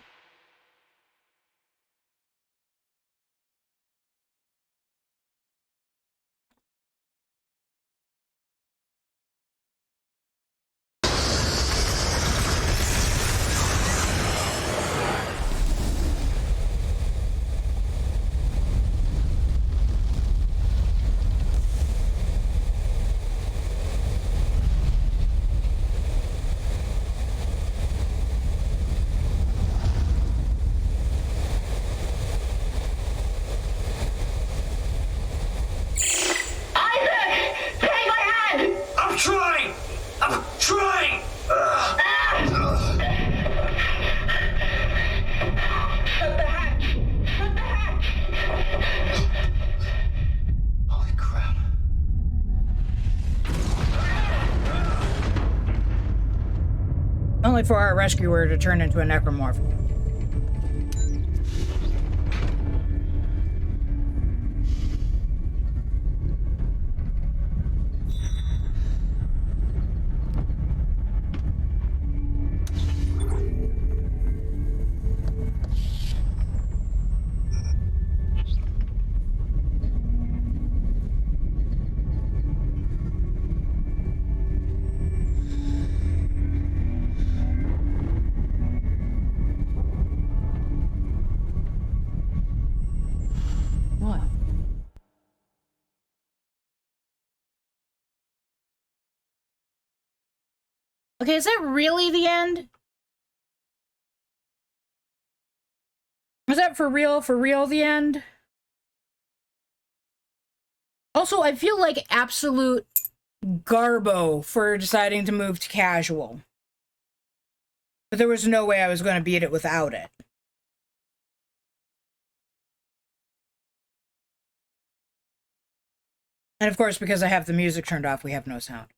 I'm trying! I'm trying! Holy crap. Only for our rescuer to turn into a necromorph. What? Okay, is that really the end? Is that for real the end? Also, I feel like absolute garbo for deciding to move to casual. But there was no way I was going to beat it without it. And of course, because I have the music turned off, we have no sound.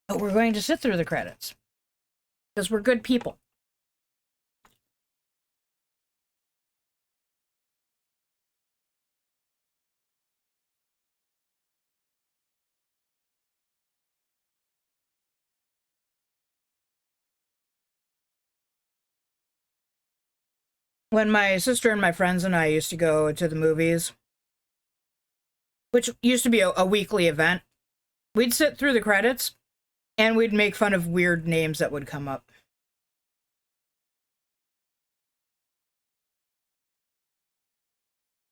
But we're going to sit through the credits. Because we're good people. When my sister and my friends and I used to go to the movies, which used to be a weekly event, we'd sit through the credits and we'd make fun of weird names that would come up.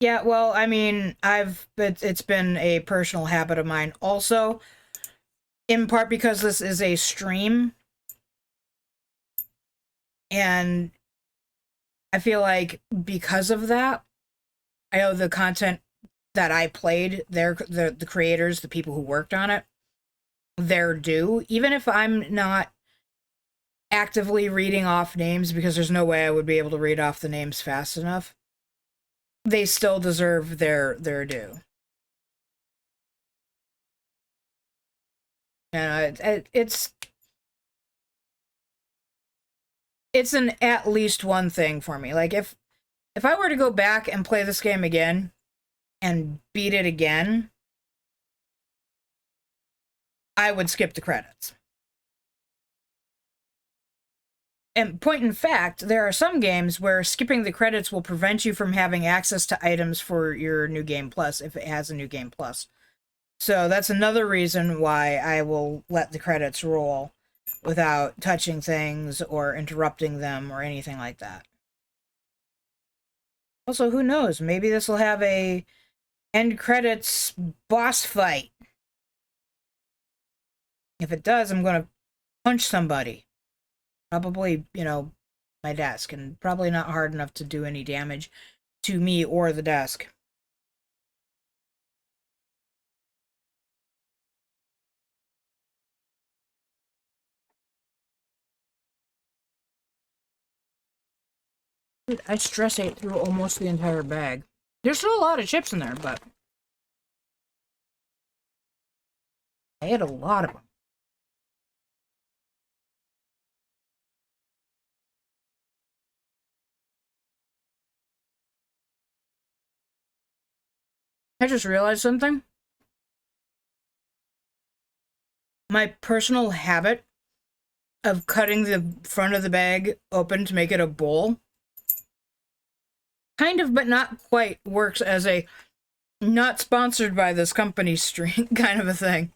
Yeah, well, I mean, it's been a personal habit of mine also, in part because this is a stream, and I feel like because of that, I owe the content that I played, the creators, the people who worked on it, their due, even if I'm not actively reading off names, because there's no way I would be able to read off the names fast enough. They still deserve their due. And it's an at least one thing for me. Like if I were to go back and play this game again and beat it again, I would skip the credits. And point in fact, there are some games where skipping the credits will prevent you from having access to items for your New Game Plus if it has a New Game Plus. So that's another reason why I will let the credits roll without touching things or interrupting them or anything like that. Also, who knows? Maybe this will have a end credits boss fight. If it does, I'm going to punch somebody. Probably, you know, my desk, and probably not hard enough to do any damage to me or the desk. Dude, I stress ate through almost the entire bag. There's still a lot of chips in there, but I ate a lot of them. I just realized something. My personal habit of cutting the front of the bag open to make it a bowl, kind of but not quite, works as a not sponsored by this company stream kind of a thing.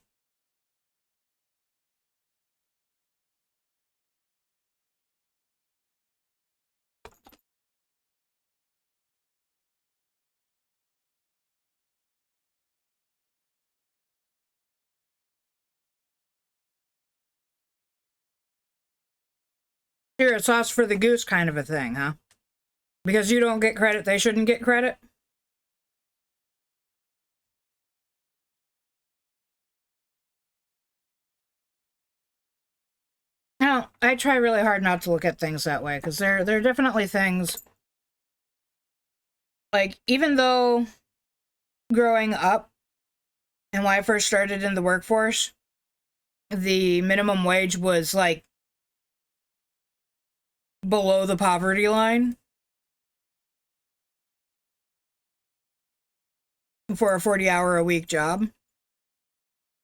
Here, a sauce for the goose kind of a thing, huh? Because you don't get credit, they shouldn't get credit? No, I try really hard not to look at things that way, because there are definitely things, like, even though growing up and when I first started in the workforce, the minimum wage was, like, below the poverty line for a 40-hour-a-week job.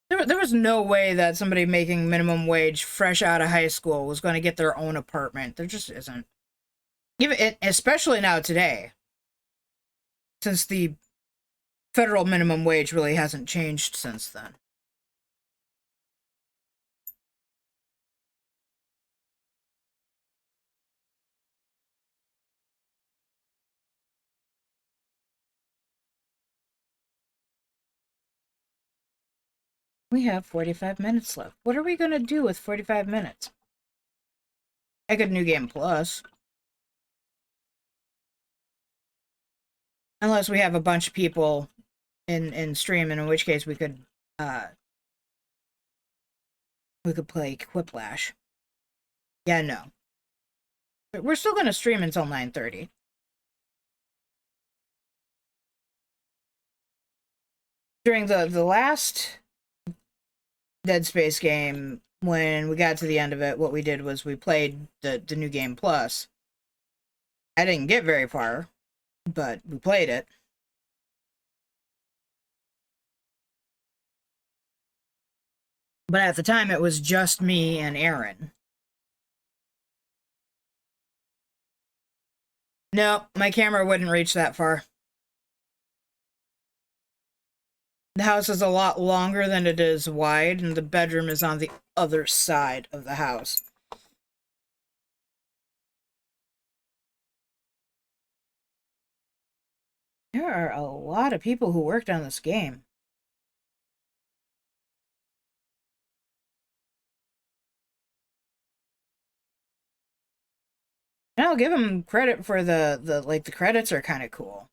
There was no way that somebody making minimum wage fresh out of high school was going to get their own apartment. There just isn't. Even especially now today, since the federal minimum wage really hasn't changed since then. We have 45 minutes left. What are we going to do with 45 minutes? I could New Game Plus. Unless we have a bunch of people in stream, and in which case we could play Quiplash. Yeah, no. But we're still going to stream until 9:30. During the last Dead Space game, when we got to the end of it, what we did was we played the New Game Plus. I didn't get very far, but we played it. But at the time, it was just me and Aaron. No, my camera wouldn't reach that far. The house is a lot longer than it is wide, and the bedroom is on the other side of the house. There are a lot of people who worked on this game. And I'll give them credit for the credits are kind of cool.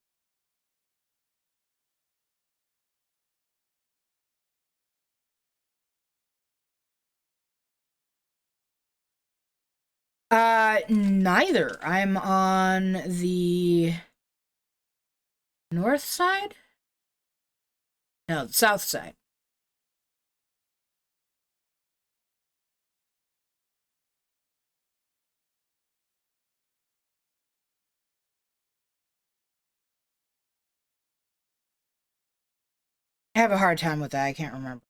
Neither. I'm on the north side? No, the south side. I have a hard time with that. I can't remember.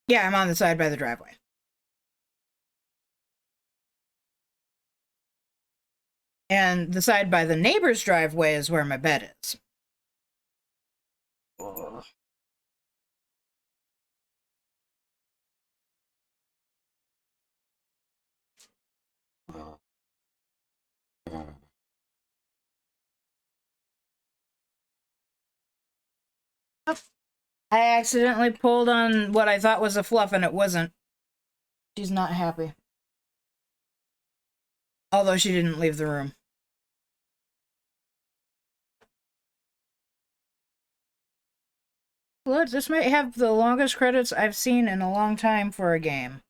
Yeah, I'm on the side by the driveway. And the side by the neighbor's driveway is where my bed is. Ugh. I accidentally pulled on what I thought was a fluff and it wasn't. She's not happy. Although she didn't leave the room. Look, this might have the longest credits I've seen in a long time for a game.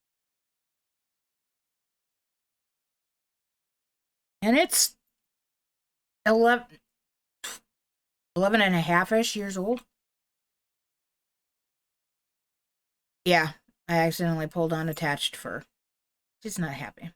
And it's 11 and a half-ish years old. Yeah, I accidentally pulled on attached fur. She's not happy.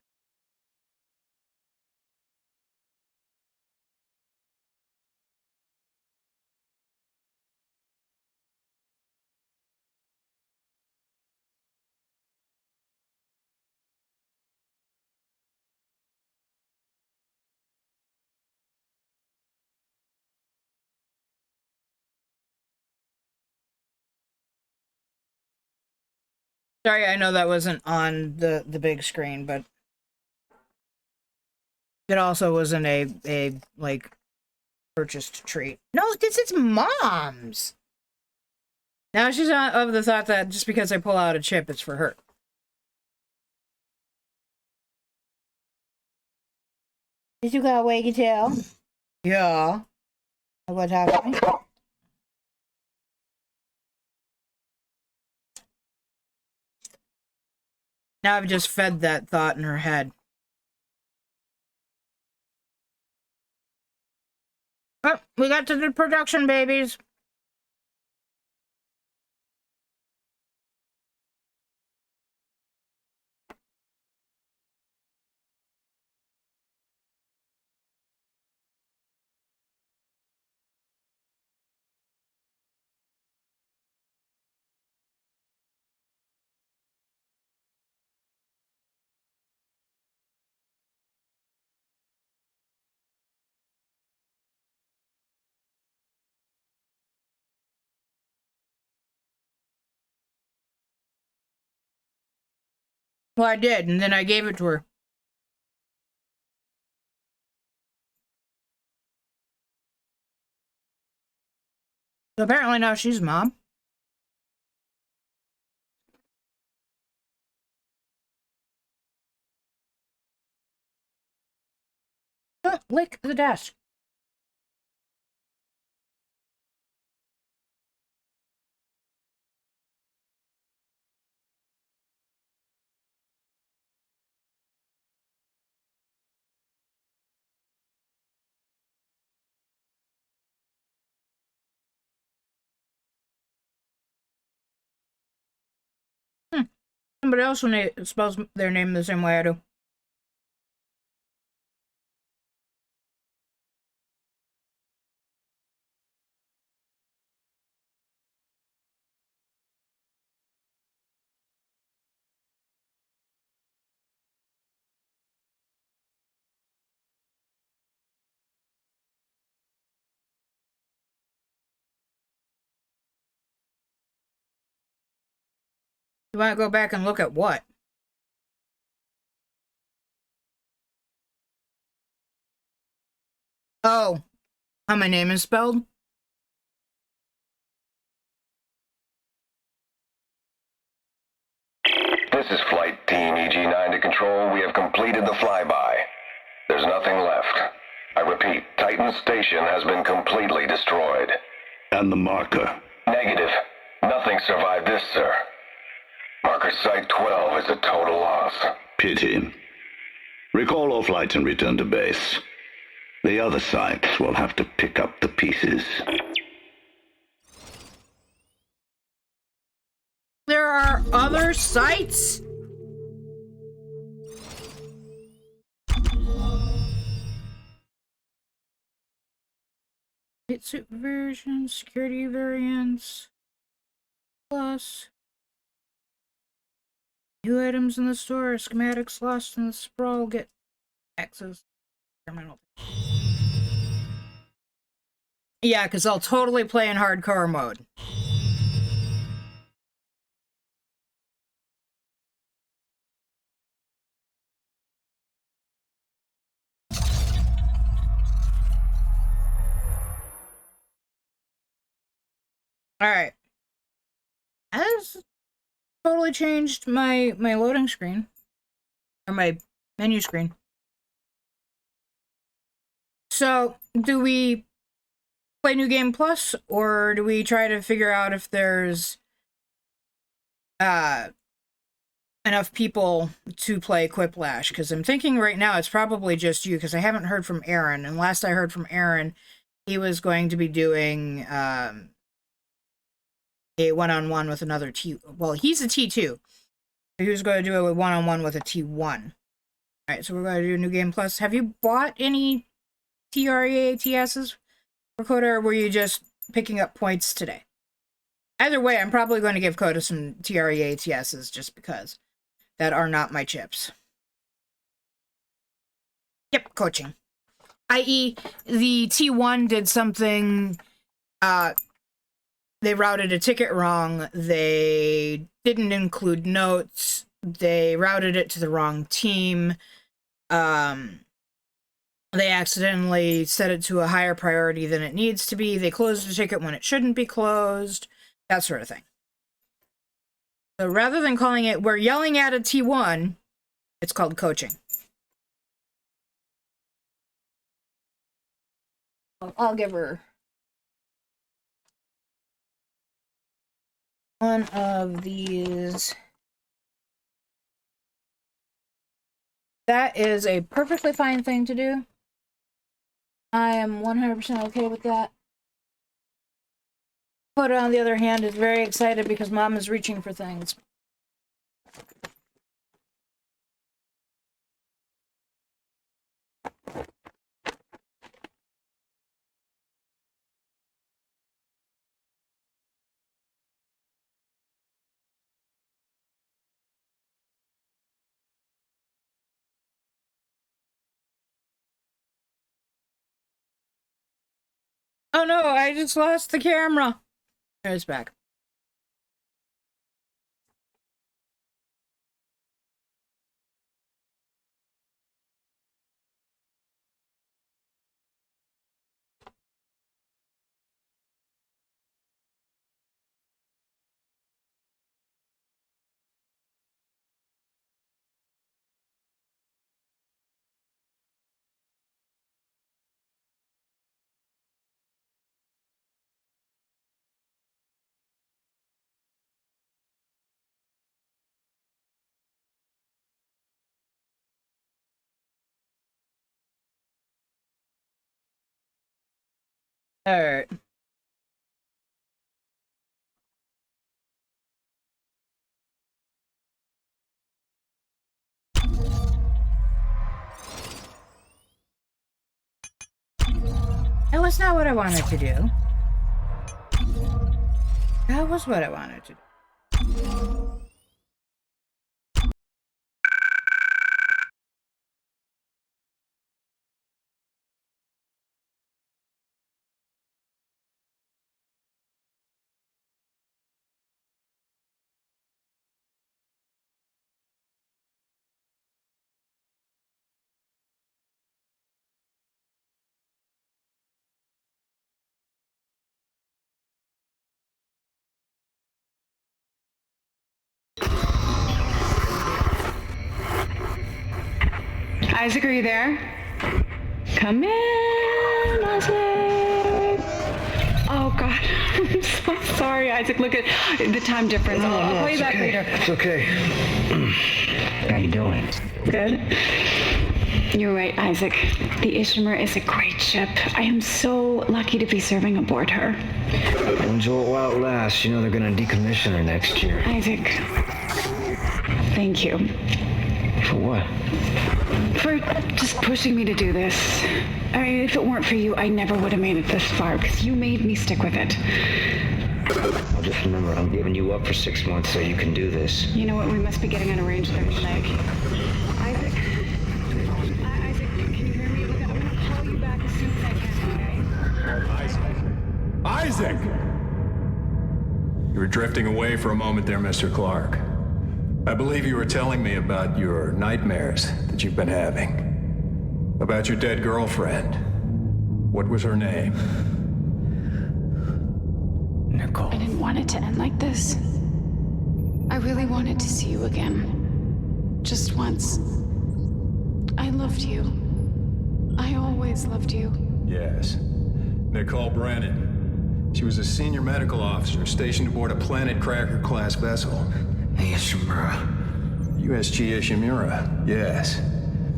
Sorry, I know that wasn't on the big screen, but it also wasn't a like purchased treat. No, this is Mom's. Now she's not of the thought that just because I pull out a chip, it's for her. Did you got a waggy tail? Yeah. What happened? Now I've just fed that thought in her head. Oh, we got to the production babies. Well, I did, and then I gave it to her. So apparently now she's Mom. Lick the desk. Somebody else will spells their name the same way I do. You want to go back and look at what? Oh, how my name is spelled? This is Flight Team EG9 to Control. We have completed the flyby. There's nothing left. I repeat, Titan Station has been completely destroyed. And the marker? Negative. Nothing survived this, sir. Marker Site 12 is a total loss. Pity. Recall all flights and return to base. The other sites will have to pick up the pieces. There are other sites? Hit supervision, security variants, plus new items in the store, schematics lost in the sprawl, get access terminal. Yeah, because I'll totally play in hardcore mode. Alright. Has totally changed my loading screen. Or my menu screen. So, do we play New Game Plus, or do we try to figure out if there's enough people to play Quiplash? Because I'm thinking right now it's probably just you, because I haven't heard from Aaron, and last I heard from Aaron, he was going to be doing a one-on-one with another T. Well, he's a T2. He was going to do a one-on-one with a T1. Alright, so we're going to do New Game Plus. Have you bought any TREATSs for Coda, or were you just picking up points today? Either way, I'm probably going to give Coda some TREATSs just because that are not my chips. Yep, coaching. I.e., the T1 did something, they routed a ticket wrong, they didn't include notes, they routed it to the wrong team, they accidentally set it to a higher priority than it needs to be, they closed the ticket when it shouldn't be closed, that sort of thing. So rather than calling it, we're yelling at a T1, it's called coaching. I'll give her one of these. That is a perfectly fine thing to do. I am 100% okay with that. But on the other hand, is very excited because Mom is reaching for things. Oh no, I just lost the camera. It's back. Alright. That was not what I wanted to do. That was what I wanted to do. Isaac, are you there? Come in, Isaac. Oh, God. I'm so sorry, Isaac. Look at the time difference. I'll call you back later. It's okay. How you doing? Good. You're right, Isaac. The Ishimar is a great ship. I am so lucky to be serving aboard her. Enjoy it while it lasts. You know they're gonna decommission her next year. Isaac, thank you. For what? For just pushing me to do this. I mean, if it weren't for you, I never would have made it this far, because you made me stick with it. Well, just remember, I'm giving you up for 6 months so you can do this. You know what? We must be getting on a range there, Isaac. Isaac, can you hear me? Look, I'm going to call you back as soon as I can, okay? Isaac! You were drifting away for a moment there, Mr. Clark. I believe you were telling me about your nightmares that you've been having. About your dead girlfriend. What was her name? Nicole. I didn't want it to end like this. I really wanted to see you again. Just once. I loved you. I always loved you. Yes. Nicole Brennan. She was a senior medical officer stationed aboard a Planet Cracker-class vessel. Ishimura. USG Ishimura, yes.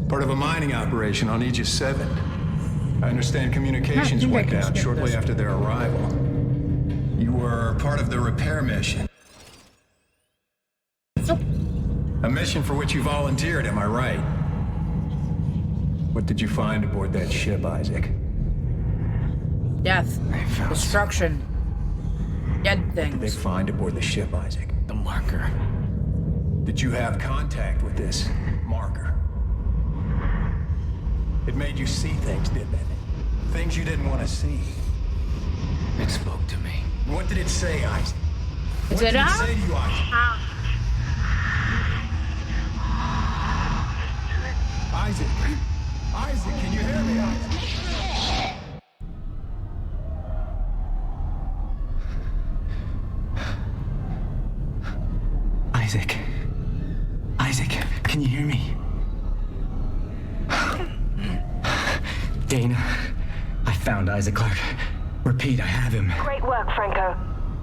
Part of a mining operation on Aegis 7. I understand communications went down shortly after their arrival. You were part of the repair mission. A mission for which you volunteered, am I right? What did you find aboard that ship, Isaac? Death. Destruction. Dead What did they things. find aboard the ship, Isaac? The marker. Did you have contact with this marker? It made you see things, didn't it? Things you didn't want to see. It spoke to me. What did it say, Isaac? What Did did it I? say to you, Isaac? Isaac? Isaac, can you hear me, Isaac? Isaac. Isaac, can you hear me? Dana, I found Isaac Clark. Repeat, I have him. Great work, Franco.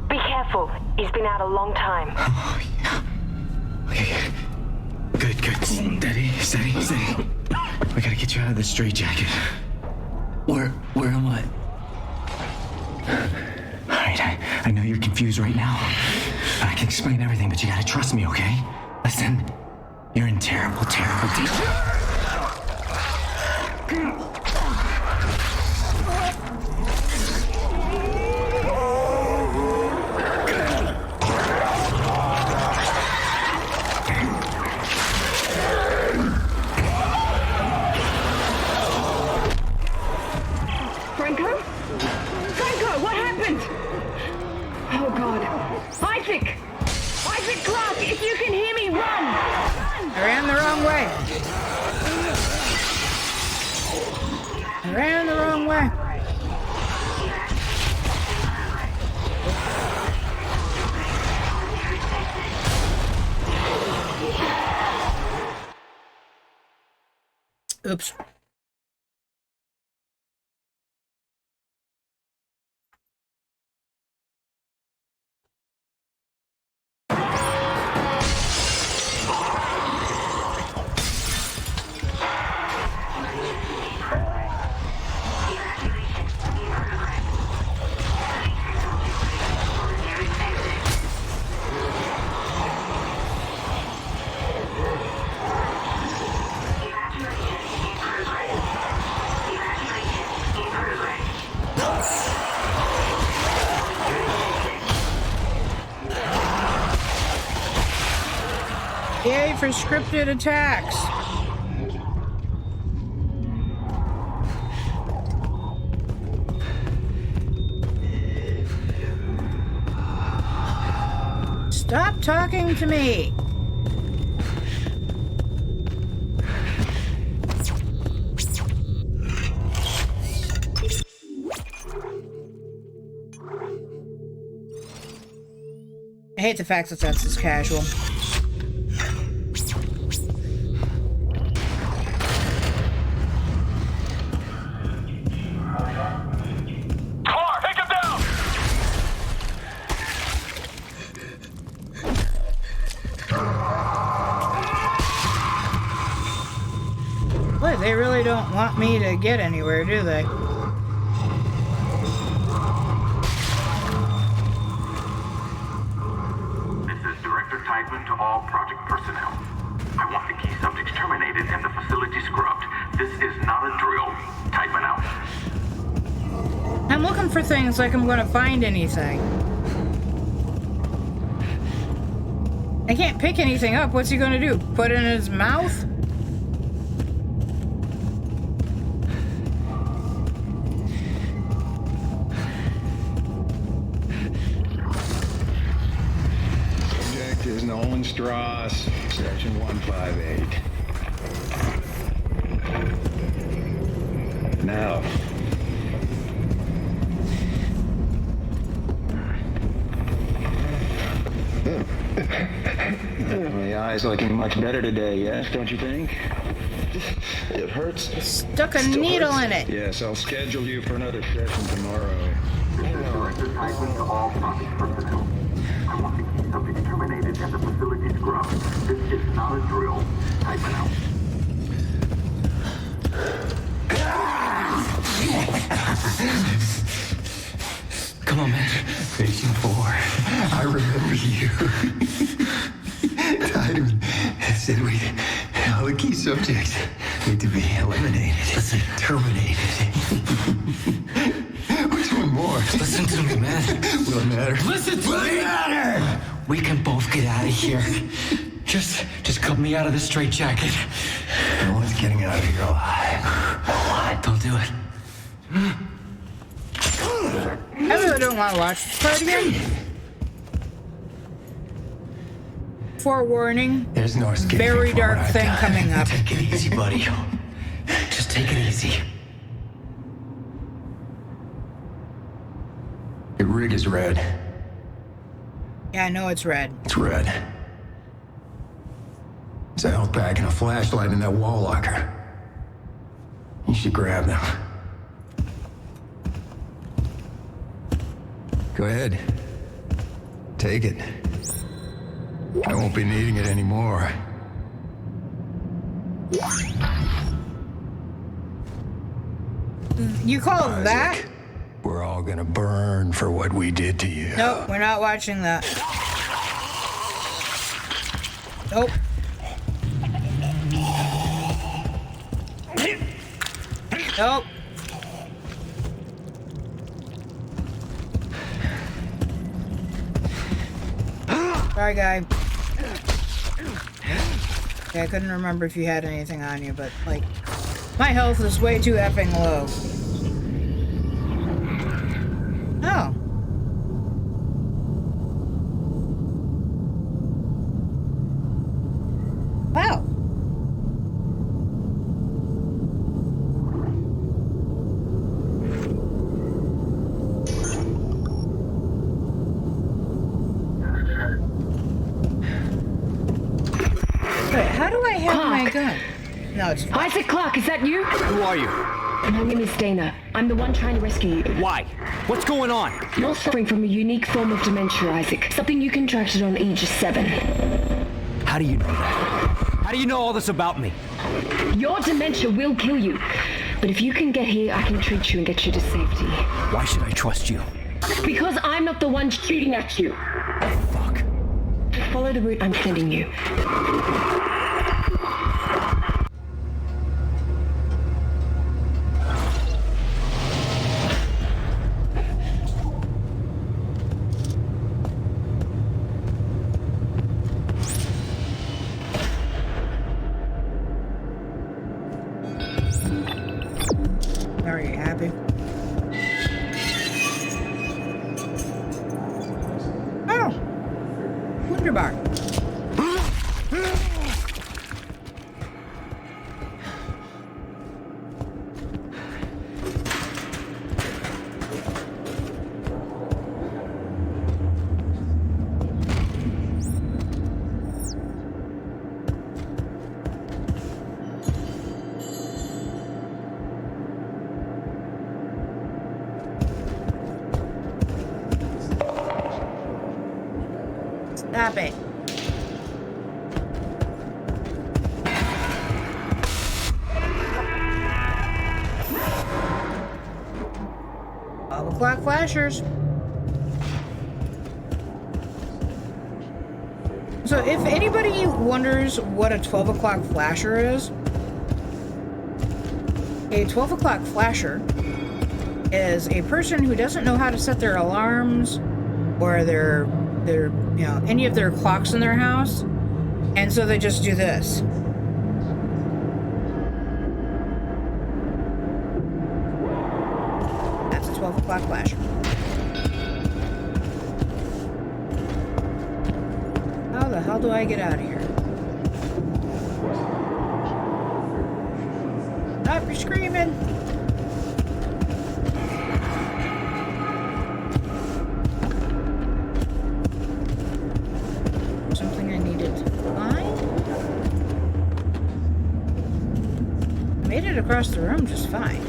Be careful. He's been out a long time. Oh, yeah. Okay. Good. Steady. We gotta get you out of this straitjacket. Where am I? Alright, I know you're confused right now. I can explain everything, but you gotta trust me, okay? Listen, you're in terrible danger. Franco, what happened? Oh, God. Isaac Clark, if you can hear me, run! I ran the wrong way. Oops. Yay for scripted attacks. Stop talking to me. I hate the fact that that's as casual. Boy, they really don't want me to get anywhere, do they? This is Director Teichman to all project personnel. I want the key subjects terminated and the facility scrubbed. This is not a drill. Teichman out. I'm looking for things like I'm gonna find anything. I can't pick anything up. What's he gonna do? Put it in his mouth? Subject is Nolan Strauss, section 158. Now. The eye's looking much better today, yes, don't you think? It hurts. Stuck a needle in it. Yes, I'll schedule you for another session tomorrow. This is Director Teichman to all project personnel. I want the key subjects terminated and the facility scrubbed. This is not a drill. Teichman out. Come on, man. Patient 4. I remember you. Titan said all the key subjects need to be eliminated. Listen, terminated. Which one more? Listen to me, man. Will it matter? Listen to me! Will it matter? We can both get out of here. Just cut me out of this straitjacket. No one's getting out of here alive. What? Don't do it. I really don't want to watch this part again. Forewarning. There's no escape. Very dark thing coming up. Take it easy, buddy. Just take it easy. Your rig is red. Yeah, I know it's red. It's red. There's a health pack and a flashlight in that wall locker. You should grab them. Go ahead. Take it. I won't be needing it anymore. You call Isaac, that? We're all gonna burn for what we did to you. Nope, we're not watching that. Nope. Nope. Sorry, guy. Okay, I couldn't remember if you had anything on you, but, like, my health is way too effing low. Oh. Wow. Wait, how do I have my gun? No, it's fine. Isaac Clarke, is that you? Who are you? My name is Dana. I'm the one trying to rescue you. Why? What's going on? You're suffering from a unique form of dementia, Isaac. Something you contracted on Aegis 7. How do you know that? How do you know all this about me? Your dementia will kill you. But if you can get here, I can treat you and get you to safety. Why should I trust you? Because I'm not the one shooting at you. Fuck. Follow the route I'm sending you. Are you happy? Oh! Wunderbar. Stop it. o'clock flashers. So if anybody wonders what a 12 o'clock flasher is, a 12 o'clock flasher is a person who doesn't know how to set their alarms or their you know, any of their clocks in their house, and so they just do this. That's a 12 o'clock flasher. How the hell do I get out of here? Stop, you're screaming! Something I needed to find? I made it across the room just fine.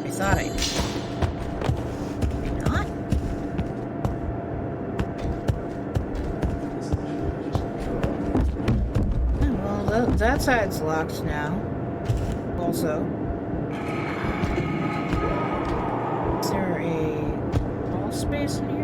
I thought I did. That side's locked now. Also. Is there a wall space in here?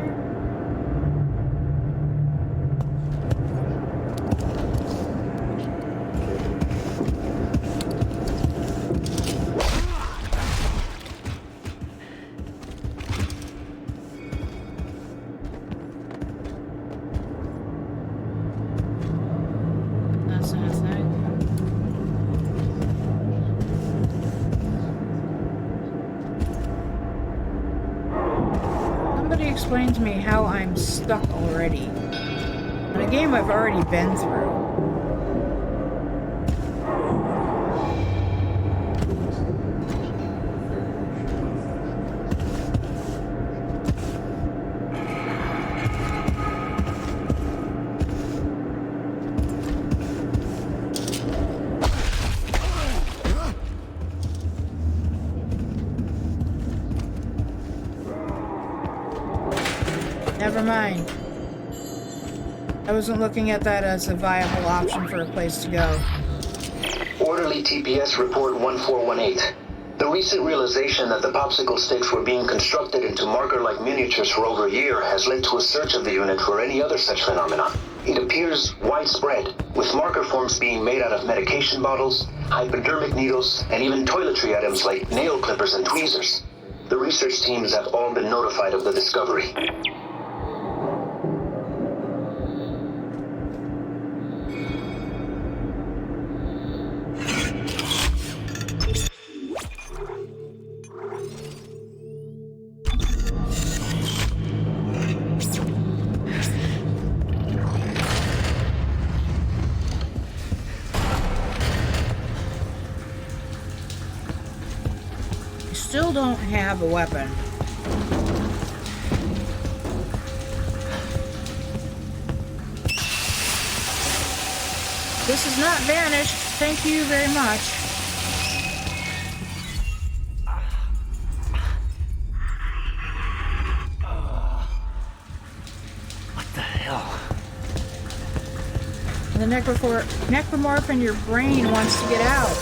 Explain to me how I'm stuck already in a game I've already been through. Never mind. I wasn't looking at that as a viable option for a place to go. Orderly TPS report 1418. The recent realization that the popsicle sticks were being constructed into marker-like miniatures for over a year has led to a search of the unit for any other such phenomena. It appears widespread, with marker forms being made out of medication bottles, hypodermic needles, and even toiletry items like nail clippers and tweezers. The research teams have all been notified of the discovery. Still don't have a weapon. This is not vanished. Thank you very much. What the hell? The necromorph in your brain wants to get out.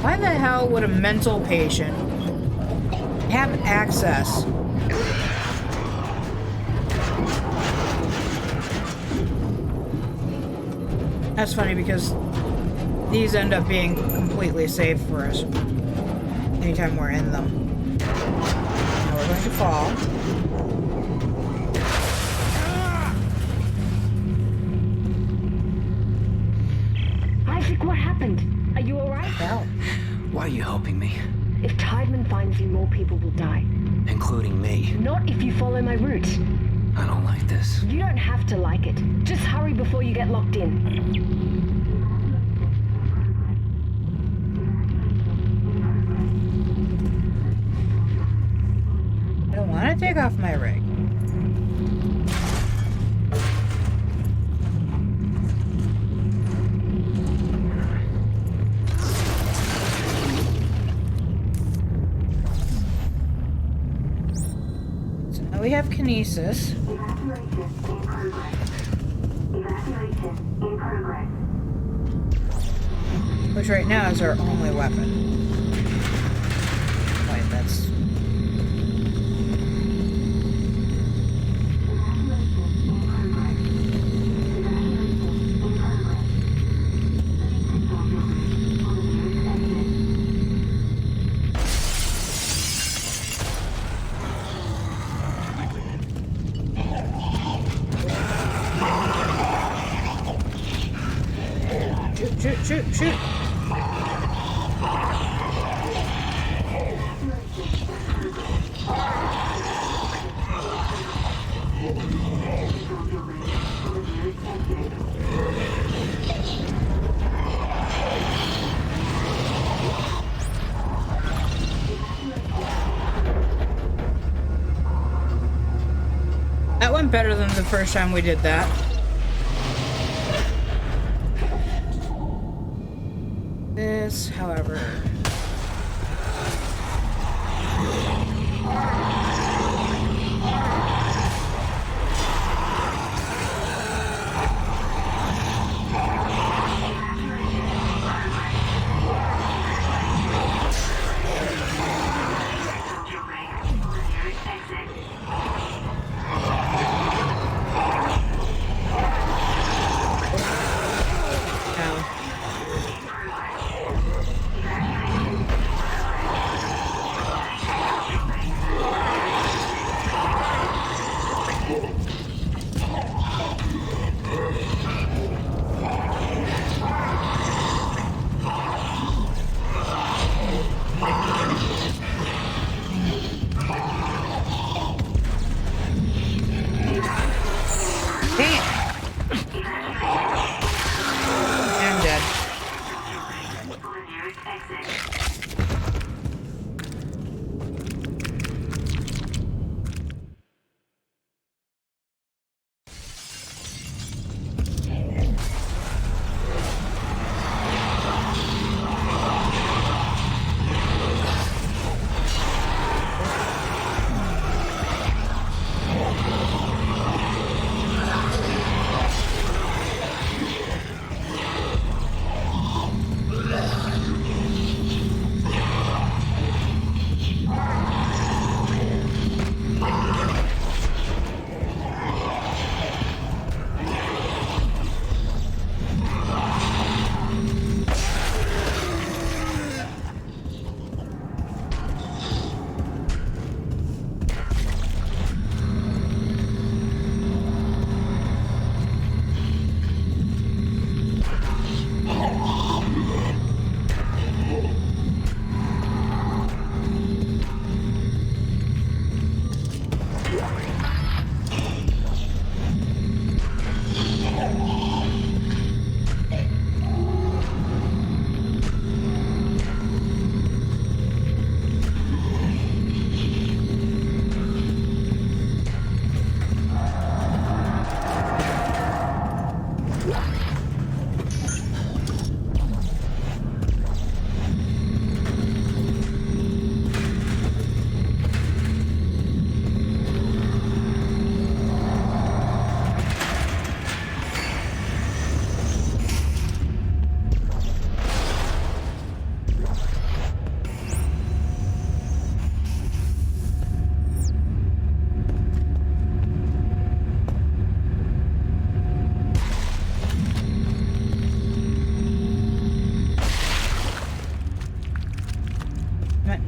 Why the hell would a mental patient have access? That's funny because these end up being completely safe for us anytime we're in them. Now we're going to fall. Isaac, what happened? Are you alright? Hell. Why are you helping me? If Tideman finds you, more people will die. Including me. Not if you follow my route. I don't like this. You don't have to like it. Just hurry before you get locked in. I don't want to take off my rig. So now we have kinesis. Evacuation in progress. Evacuation Which right now is our only weapon. Wait, that's... Shoot. That went better than the first time we did that. This, however...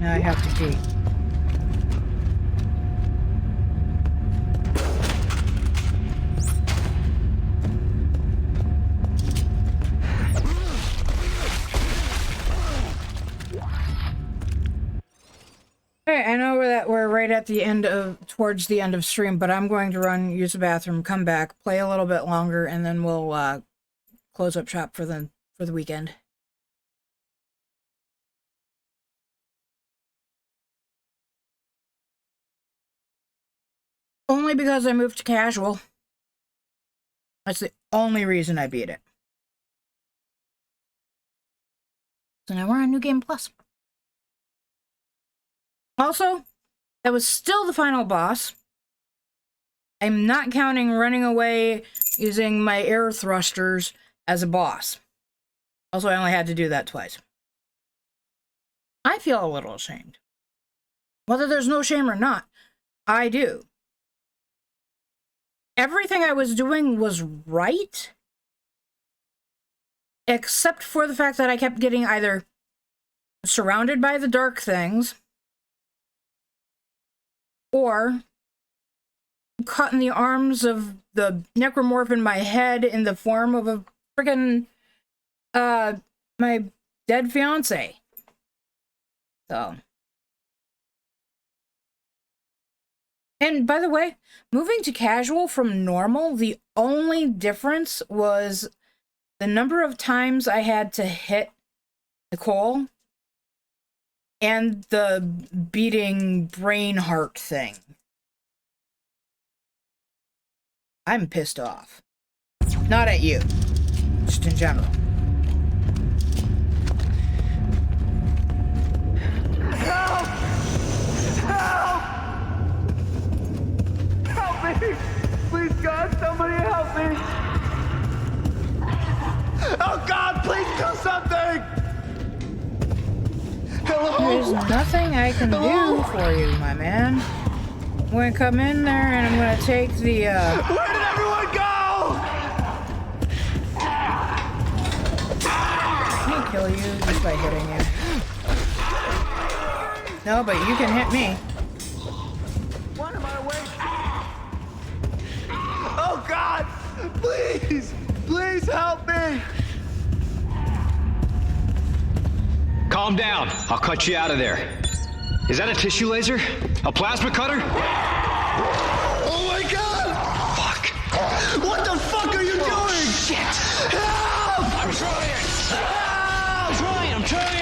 Now I have to pee. Alright, I know we're right at the end of, towards the end of stream, but I'm going to run, use the bathroom, come back, play a little bit longer, and then we'll close up shop for the weekend. Only because I moved to casual. That's the only reason I beat it. So now we're on New Game Plus. Also, that was still the final boss. I'm not counting running away using my air thrusters as a boss. Also, I only had to do that twice. I feel a little ashamed. Whether there's no shame or not, I do. Everything I was doing was right, except for the fact that I kept getting either surrounded by the dark things or caught in the arms of the necromorph in my head in the form of a friggin' my dead fiance. So. And by the way, moving to casual from normal, the only difference was the number of times I had to hit Nicole and the beating brain heart thing. I'm pissed off. Not at you, just in general. Help! Help! Help me! Please, God, somebody help me! Oh, God, please do something! Hello? There's nothing I can do for you, my man. I'm gonna come in there and I'm gonna take the, Where did everyone go? I'm gonna kill you just by hitting you. No, but you can hit me. What am I awake? Oh, God! Please! Please help me! Calm down. I'll cut you out of there. Is that a tissue laser? A plasma cutter? Oh my God! Fuck. What the fuck are you doing? Shit. Help! I'm trying. Help! I'm trying.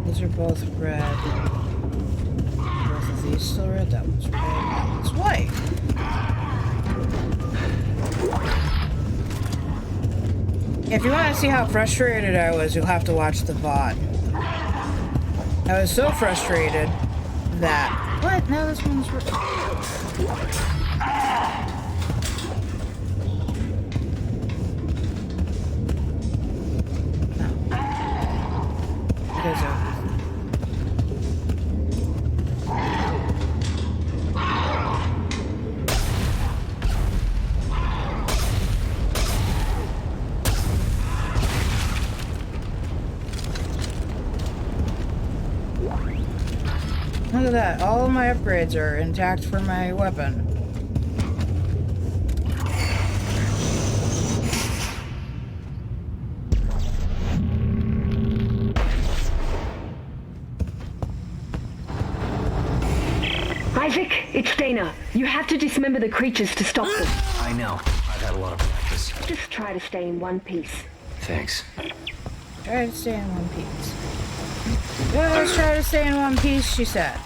These are both red. Both of these still red. That one's red. That one's white. If you want to see how frustrated I was, you'll have to watch the VOD. I was so frustrated that... What? No, this one's red. No. Because of... Look at that. All of my upgrades are intact for my weapon. Isaac, it's Dana. You have to dismember the creatures to stop them. I know. I've had a lot of practice. Just try to stay in one piece. Thanks. Try to stay in one piece. Just try to stay in one piece, she says.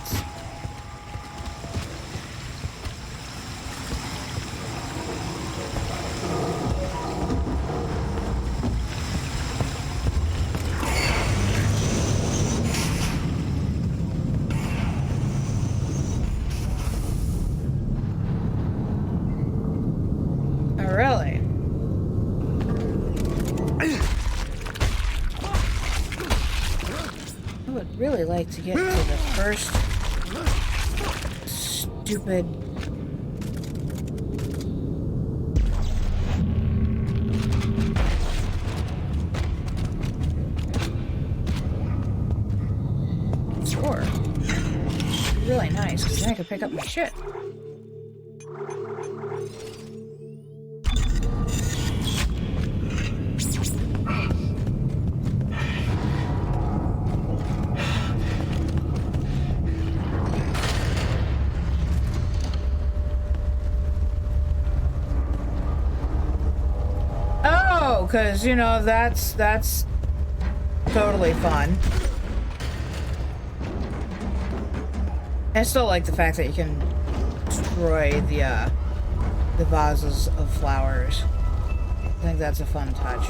Oh, really? I would really like to get to the first stupid store. Really nice, because then I could pick up my shit. because, you know, that's totally fun. I still like the fact that you can destroy the vases of flowers. I think that's a fun touch.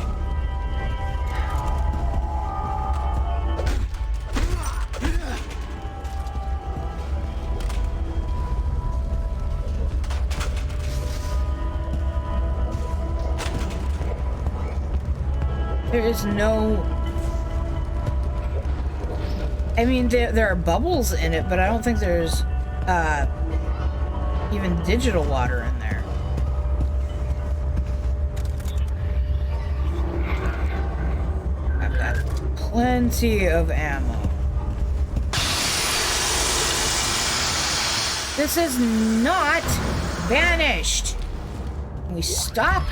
There is no... I mean, there are bubbles in it, but I don't think there's even digital water in there. I've got plenty of ammo. This is not vanished. Can we stop?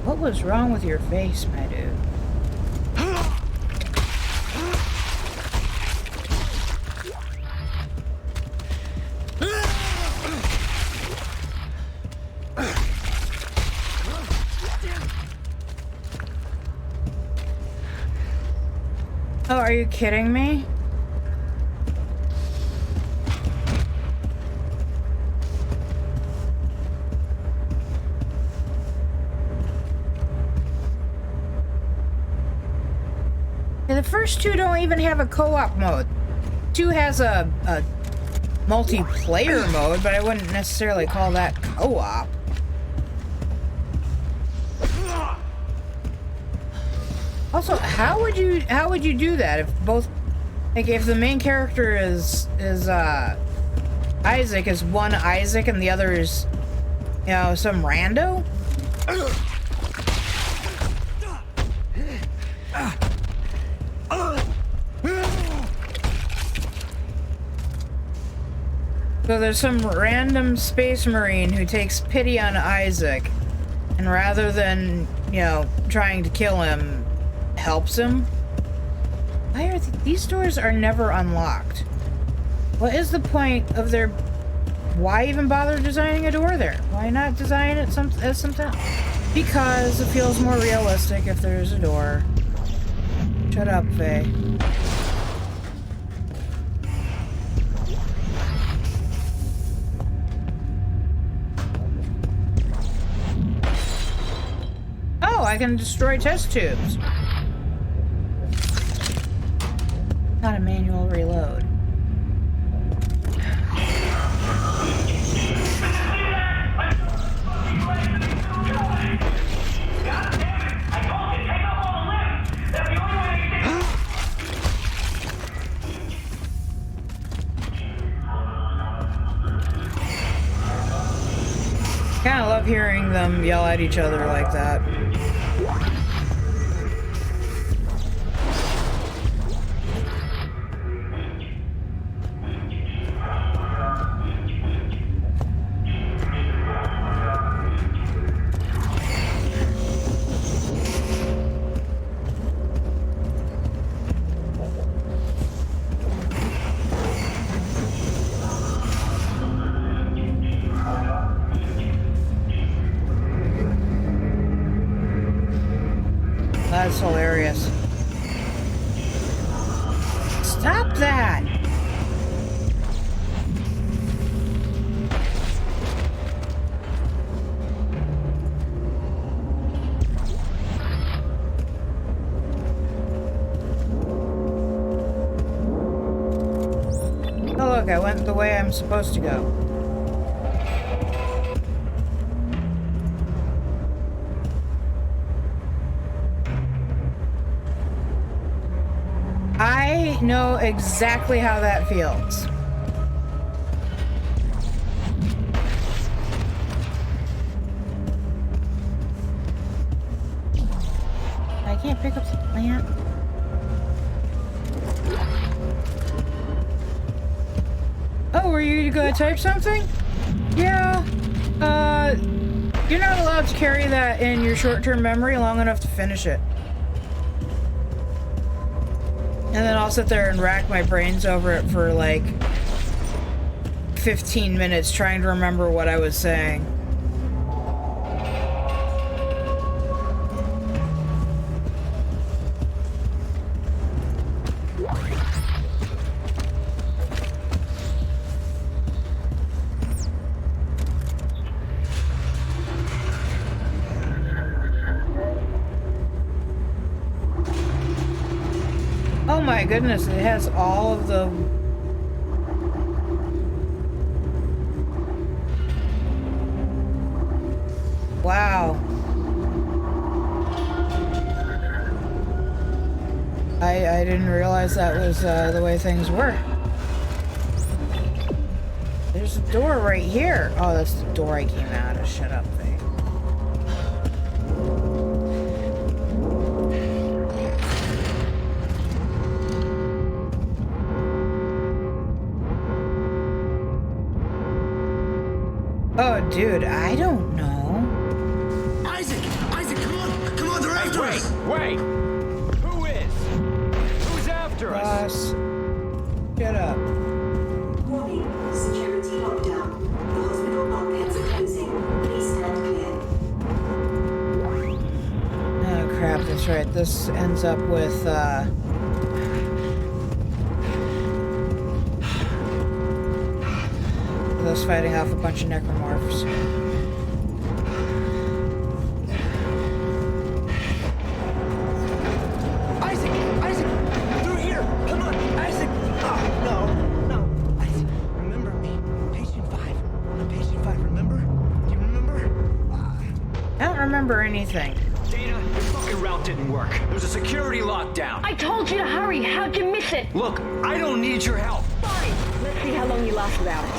What was wrong with your face, my dude? Oh, are you kidding me? The first two don't even have a co-op mode. 2 has a multiplayer mode, but I wouldn't necessarily call that co-op. Also, how would you do that if both, like, if the main character is Isaac, is one Isaac and the other is, you know, some rando? So there's some random space marine who takes pity on Isaac, and rather than, you know, trying to kill him, helps him. Why are these doors are never unlocked? What is the point of their... Why even bother designing a door there? Why not design it as something? Because it feels more realistic if there's a door. Shut up, Faye. Oh, I can destroy test tubes. Not a manual reload. Kinda love hearing them yell at each other like that. That's hilarious. Stop that! Oh look, I went the way I'm supposed to go. I know exactly how that feels. I can't pick up the plant. Oh, were you gonna type something? Yeah. You're not allowed to carry that in your short-term memory long enough to finish it. And then I'll sit there and rack my brains over it for like 15 minutes trying to remember what I was saying. Oh my goodness, it has all of the... Wow. I didn't realize that was the way things were. There's a door right here. Oh, that's the door I came out of. Shut up, thing. Oh, dude, I don't know. Isaac, come on, they're after us. Wait! Who is? Who's after us? Shut up. Warning, security lockdown. The hospital bulkheads are closing. Please stand clear. Oh crap, that's right. This ends up with us fighting off a bunch of necromorphs. Isaac, through here. Come on, Isaac. Oh, no. Isaac, remember me. Patient 5. I'm patient 5, remember? Do you remember? I don't remember anything. Dana, your fucking route didn't work. There's a security lockdown. I told you to hurry. How'd you miss it? Look, I don't need your help. Fine. Let's see how long you last without it.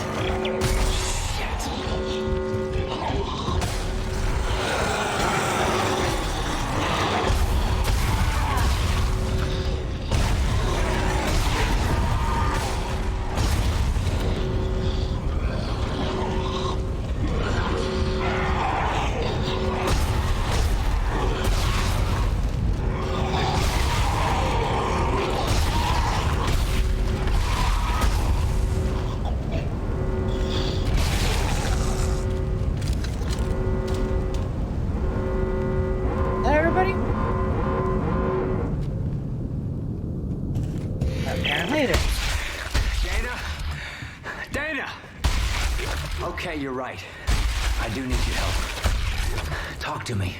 Okay, you're right. I do need your help. Talk to me.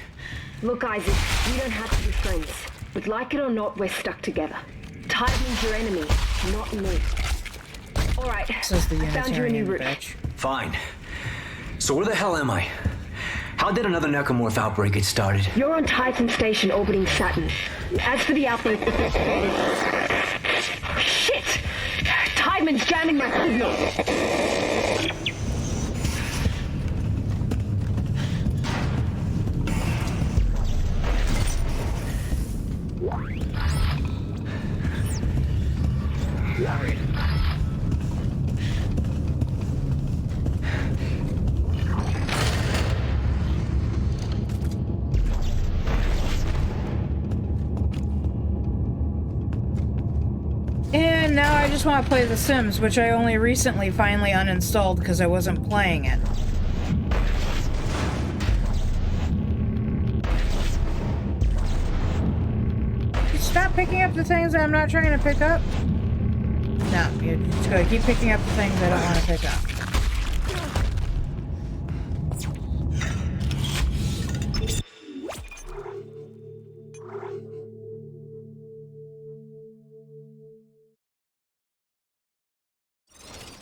Look, Isaac, we don't have to be friends. But like it or not, we're stuck together. Titan's your enemy, not me. Alright, I found you a new route. Fine. So where the hell am I? How did another necromorph outbreak get started? You're on Titan Station orbiting Saturn. As for the outbreak... Shit! Tideman's jamming my signal! And now I just want to play The Sims, which I only recently finally uninstalled because I wasn't playing it. Stop picking up the things that I'm not trying to pick up. No, you're just going to keep picking up the things I don't want to pick up.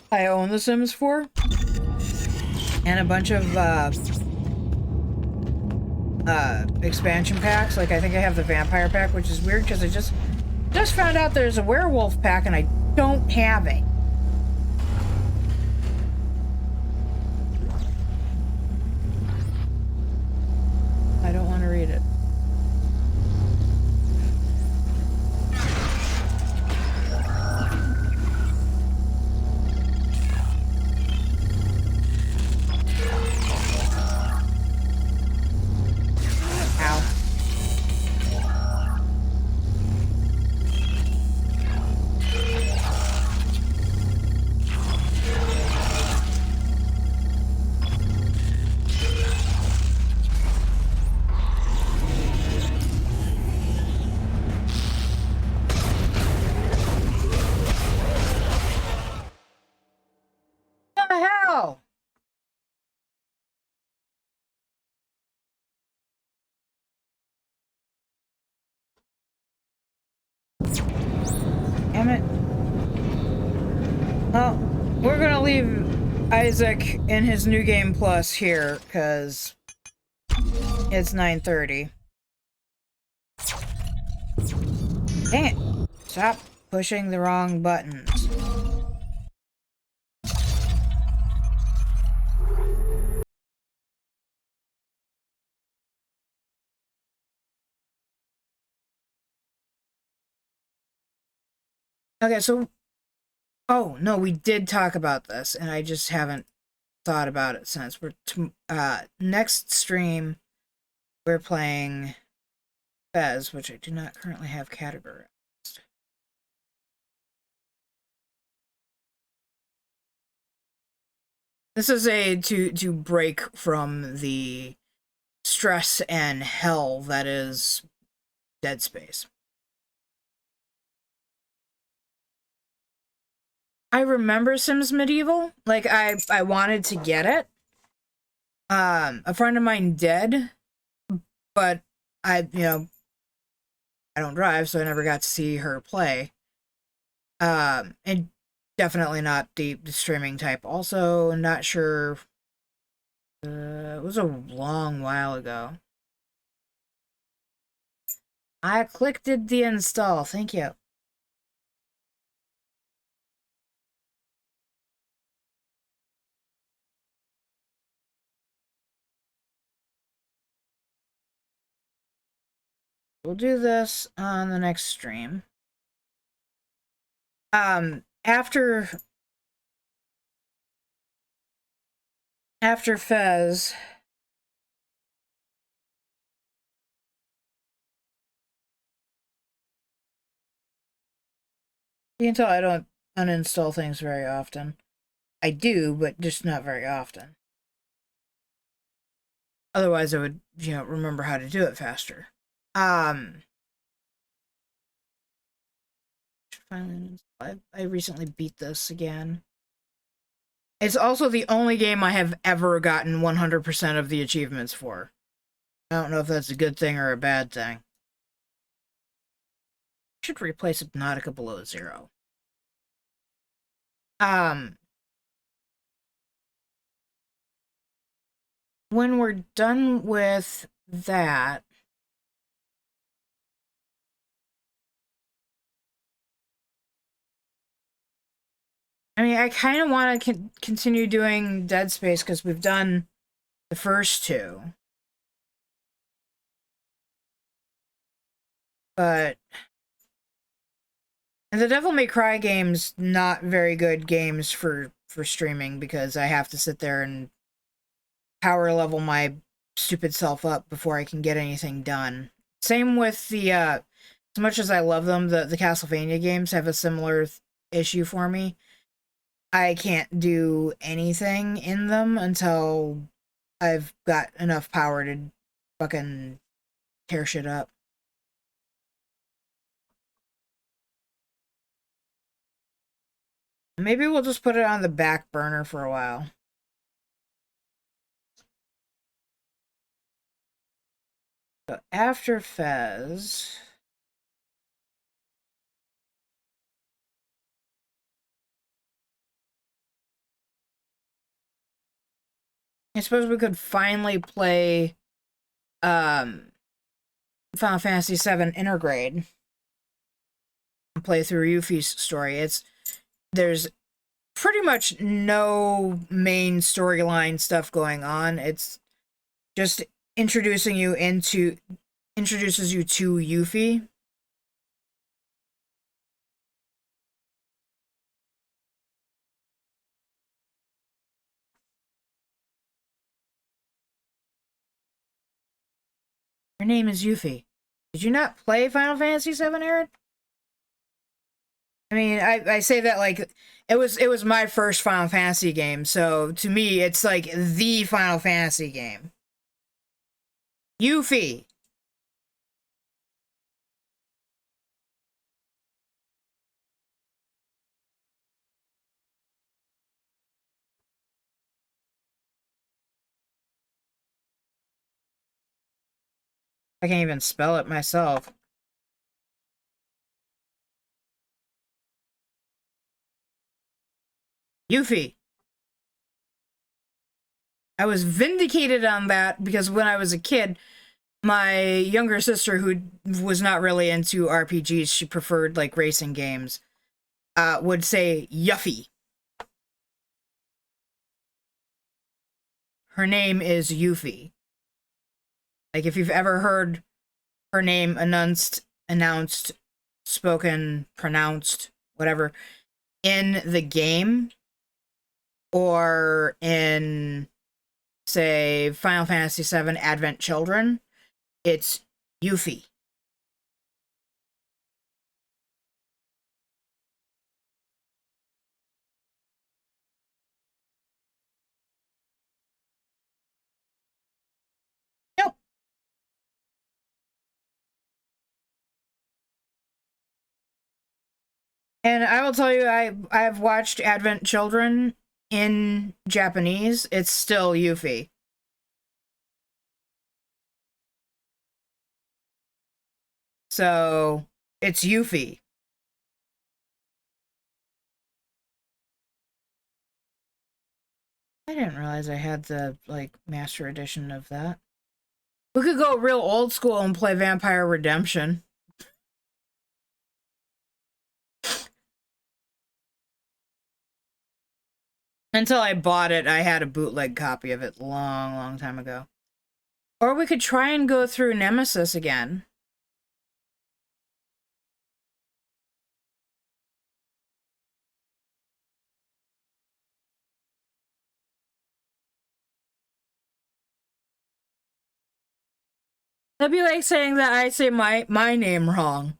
I own The Sims 4 and a bunch of expansion packs. Like I think I have the vampire pack, which is weird because I just found out there's a werewolf pack and I don't have it. I don't want to read it. Damn it. Well, we're gonna leave Isaac in his New Game Plus here, because it's 9:30. Dang it. Stop pushing the wrong buttons. Okay, so... Oh, no, we did talk about this, and I just haven't thought about it since. Next stream, we're playing Fez, which I do not currently have categorized. This is to break from the stress and hell that is Dead Space. I remember Sims Medieval. Like, I wanted to get it. A friend of mine did, but I don't drive, so I never got to see her play. And definitely not the streaming type. Also, not sure. It was a long while ago. I clicked the install. Thank you. We'll do this on the next stream. After Fez, you can tell I don't uninstall things very often. I do, but just not very often. Otherwise, I would, remember how to do it faster. I recently beat this again. It's also the only game I have ever gotten 100% of the achievements for. I don't know if that's a good thing or a bad thing. I should replace Subnautica Below Zero. When we're done with that, I mean, I kind of want to continue doing Dead Space because we've done the first two. But... And the Devil May Cry games, not very good games for streaming because I have to sit there and power level my stupid self up before I can get anything done. Same with the, as much as I love them, the Castlevania games have a similar issue for me. I can't do anything in them until I've got enough power to fucking tear shit up. Maybe we'll just put it on the back burner for a while. So after Fez... I suppose we could finally play Final Fantasy VII Intergrade and play through Yuffie's story. There's pretty much no main storyline stuff going on. It's just introduces you to Yuffie. Her name is Yuffie. Did you not play Final Fantasy VII, Aaron? I mean, I say that like it was my first Final Fantasy game, so to me it's like the Final Fantasy game. Yuffie. I can't even spell it myself. Yuffie. I was vindicated on that because when I was a kid, my younger sister, who was not really into RPGs, she preferred like racing games, would say Yuffie. Her name is Yuffie. Like, if you've ever heard her name announced, spoken, pronounced, whatever, in the game, or in, say, Final Fantasy VII Advent Children, it's Yuffie. And I will tell you, I've watched Advent Children in Japanese. It's still Yuffie. So, it's Yuffie. I didn't realize I had the, like, Master Edition of that. We could go real old school and play Vampire Redemption. Until I bought it, I had a bootleg copy of it long, long time ago. Or we could try and go through Nemesis again. That'd be like saying that I say my name wrong.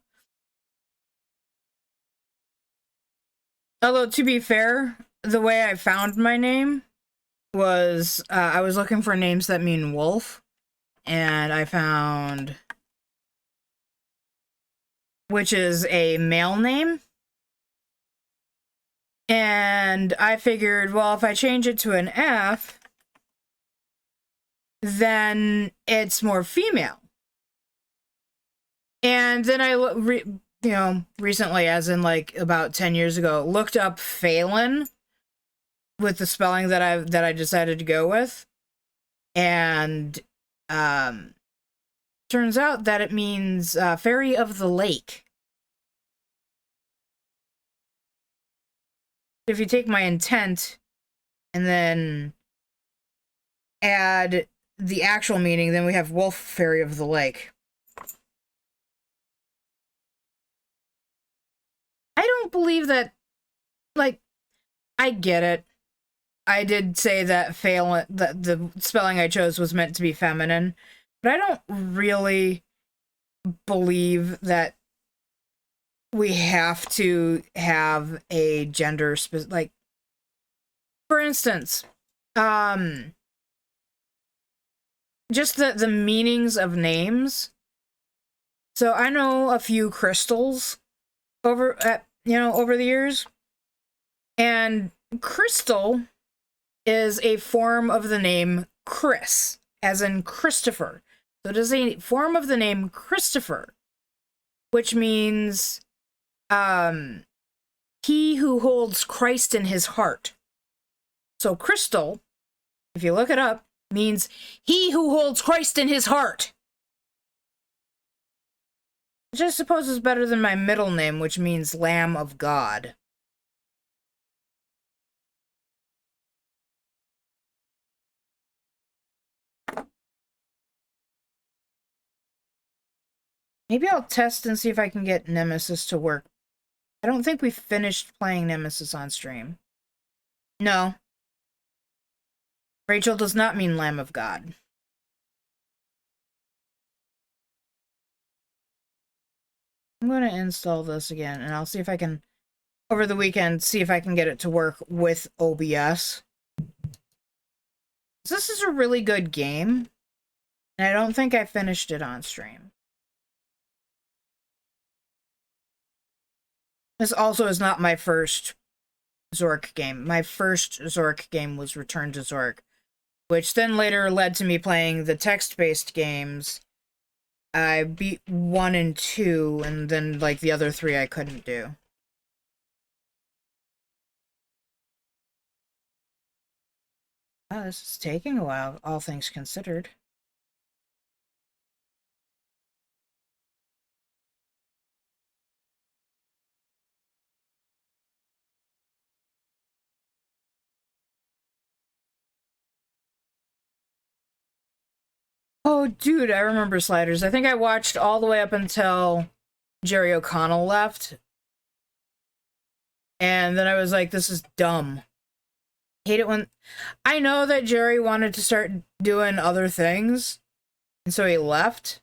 Although, to be fair, the way I found my name was, I was looking for names that mean wolf, and I found, which is a male name, and I figured, well, if I change it to an F, then it's more female. And then I, recently, as in like about 10 years ago, looked up Faelyn with the spelling that I decided to go with. And turns out that it means fairy of the lake. If you take my intent and then add the actual meaning, then we have wolf fairy of the lake. I don't believe that, like, I get it. I did say that Faelyn, that the spelling I chose was meant to be feminine, but I don't really believe that we have to have a gender like, for instance, just the meanings of names. So I know a few crystals over the years, and crystal is a form of the name Chris, as in Christopher. So it is a form of the name Christopher, which means he who holds Christ in his heart. So crystal, if you look it up, means he who holds Christ in his heart. Which I suppose is better than my middle name, which means Lamb of God. Maybe I'll test and see if I can get Nemesis to work. I don't think we finished playing Nemesis on stream. No. Rachel does not mean Lamb of God. I'm going to install this again, and I'll see if I can, over the weekend, see if I can get it to work with OBS. This is a really good game, and I don't think I finished it on stream. This also is not my first Zork game. My first Zork game was Return to Zork, which then later led to me playing the text-based games. I beat 1 and 2, and then, like, the other 3 I couldn't do. Oh, this is taking a while, all things considered. Oh, dude, I remember Sliders. I think I watched all the way up until Jerry O'Connell left. And then I was like, this is dumb. Hate it when... I know that Jerry wanted to start doing other things, and so he left.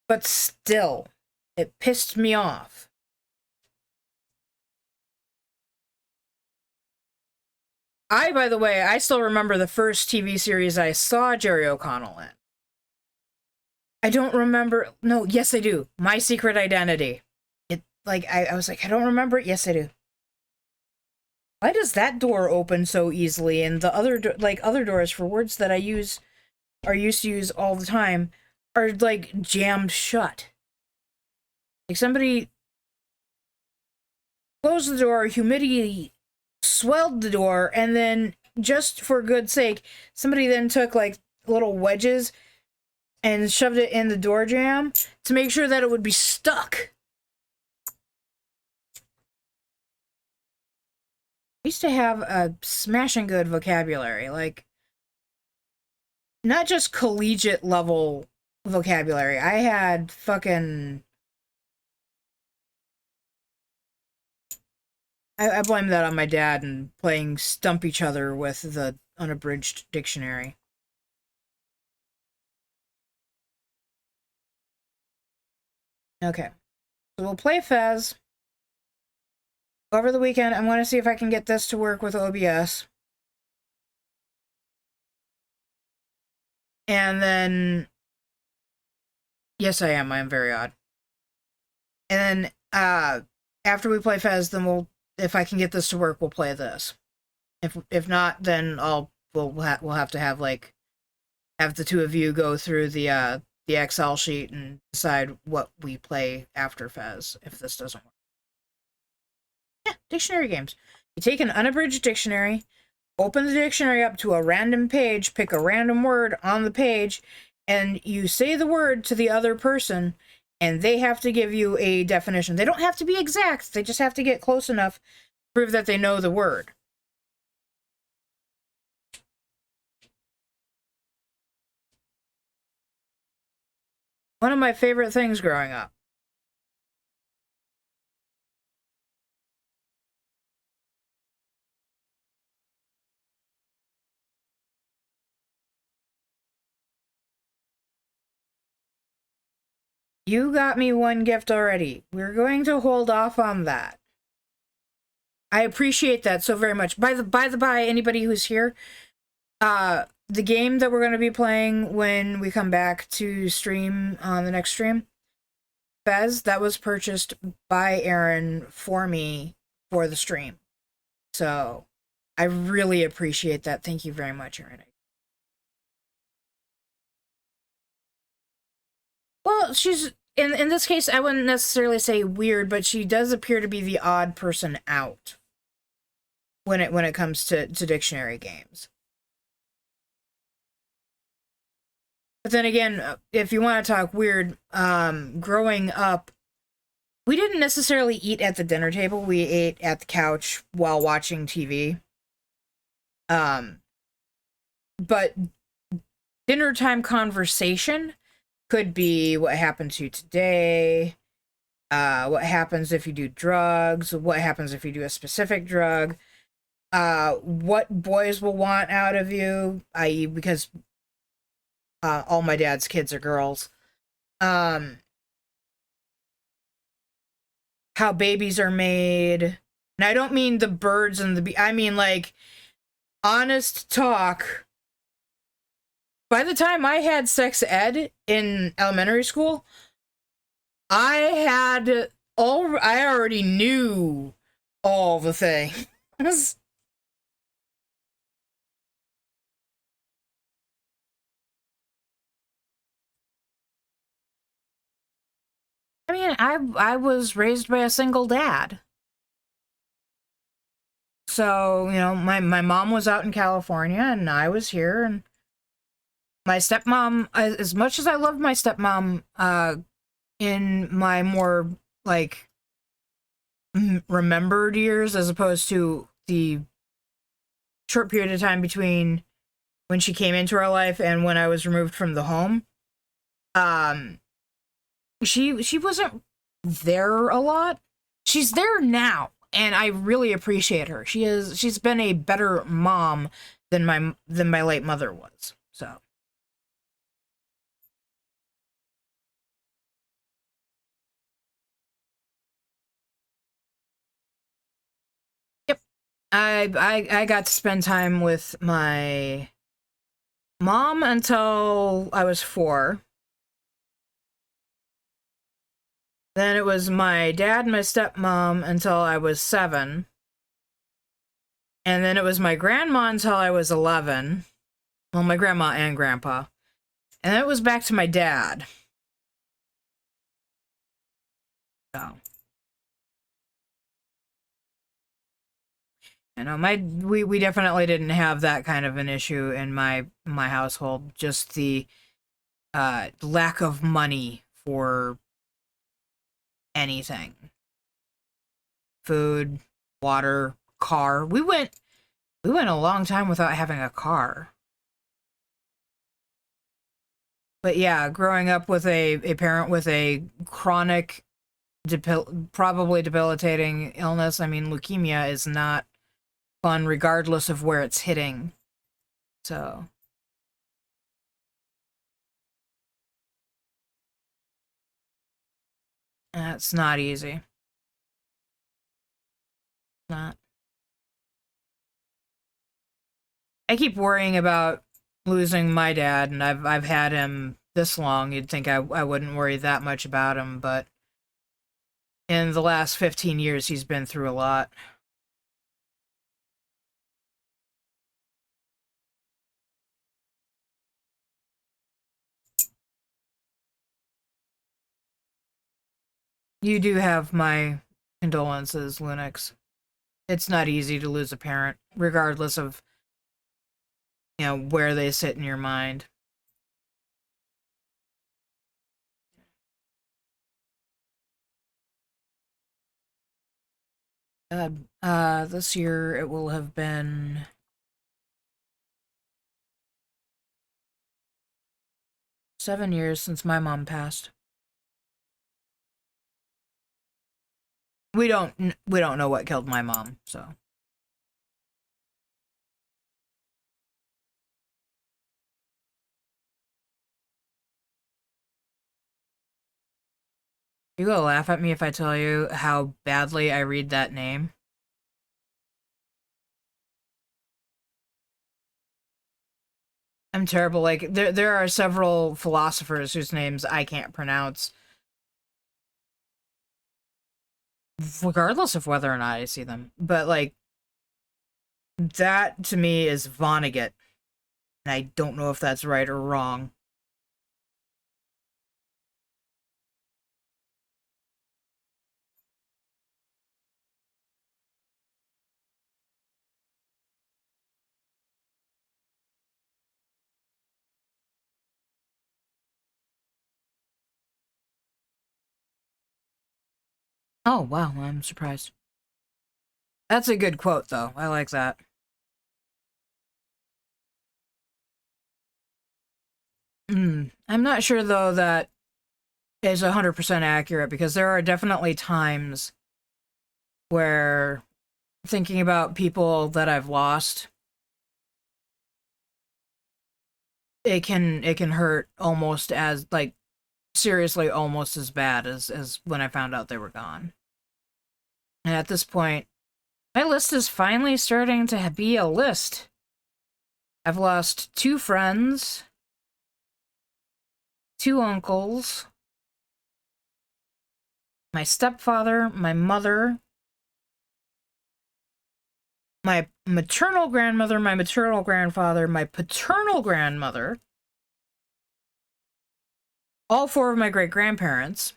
But still, it pissed me off. By the way, I still remember the first TV series I saw Jerry O'Connell in. I don't remember... No, yes I do. My Secret Identity. I was like, I don't remember it. Yes I do. Why does that door open so easily, and the other other doors for words that I used to use all the time are like jammed shut? Like somebody closed the door, humidity swelled the door, and then just for good sake, somebody then took like little wedges and shoved it in the door jamb to make sure that it would be stuck. I used to have a smashing good vocabulary, like not just collegiate level vocabulary. I had fucking... I blame that on my dad and playing Stump Each Other with the unabridged dictionary. Okay. So we'll play Fez. Over the weekend, I'm going to see if I can get this to work with OBS. And then... Yes, I am. I am very odd. And then, after we play Fez, then we'll... If I can get this to work, we'll play this. If not, then we'll have to have, like... Have the two of you go through the Excel sheet and decide what we play after Fez, if this doesn't work. Yeah, dictionary games. You take an unabridged dictionary, open the dictionary up to a random page, pick a random word on the page, and you say the word to the other person, and they have to give you a definition. They don't have to be exact, they just have to get close enough to prove that they know the word. One of my favorite things growing up. You got me one gift already. We're going to hold off on that. I appreciate that so very much. By the by, anybody who's here, the game that we're going to be playing when we come back to stream on the next stream, Fez, that was purchased by Aaron for me for the stream. So I really appreciate that. Thank you very much, Aaron. Well, she's in this case, I wouldn't necessarily say weird, but she does appear to be the odd person out when it comes to dictionary games. But then again, if you want to talk weird, growing up, we didn't necessarily eat at the dinner table. We ate at the couch while watching TV. But dinner time conversation could be what happened to you today, what happens if you do drugs, what happens if you do a specific drug, what boys will want out of you, i.e. because all my dad's kids are girls, how babies are made. And I don't mean the birds and the I mean like honest talk. By the time I had sex ed in elementary school, I already knew all the things. I mean, I was raised by a single dad. So, you know, my mom was out in California and I was here, and my stepmom, as much as I loved my stepmom, in my more, like, remembered years, as opposed to the short period of time between when she came into our life and when I was removed from the home, she wasn't there a lot. She's there now, and I really appreciate her. She's been a better mom than my late mother was. So yep. I got to spend time with my mom until I was 4. Then it was my dad and my stepmom until I was 7. And then it was my grandma until I was 11. Well, my grandma and grandpa. And then it was back to my dad. So. You know, we definitely didn't have that kind of an issue in my household. Just the lack of money for anything. Food, water, car. We went a long time without having a car. But yeah, growing up with a parent with a chronic, probably debilitating illness, I mean, leukemia is not fun regardless of where it's hitting. So. It's not easy. Not. I keep worrying about losing my dad, and I've had him this long. You'd think I wouldn't worry that much about him, but in the last 15 years, he's been through a lot. You do have my condolences, Linux. It's not easy to lose a parent, regardless of, you know, where they sit in your mind. This year it will have been 7 years since my mom passed. We don't know what killed my mom, so. You gonna laugh at me if I tell you how badly I read that name? I'm terrible. Like, there are several philosophers whose names I can't pronounce, regardless of whether or not I see them. But, like, that to me is Vonnegut. And I don't know if that's right or wrong. Oh, wow, I'm surprised. That's a good quote, though. I like that. I'm not sure, though, that is 100% accurate, because there are definitely times where, thinking about people that I've lost, it can hurt almost as, like, seriously almost as bad as when I found out they were gone. And at this point, my list is finally starting to be a list. I've lost 2 friends, 2 uncles, my stepfather, my mother, my maternal grandmother, my maternal grandfather, my paternal grandmother, all 4 of my great-grandparents,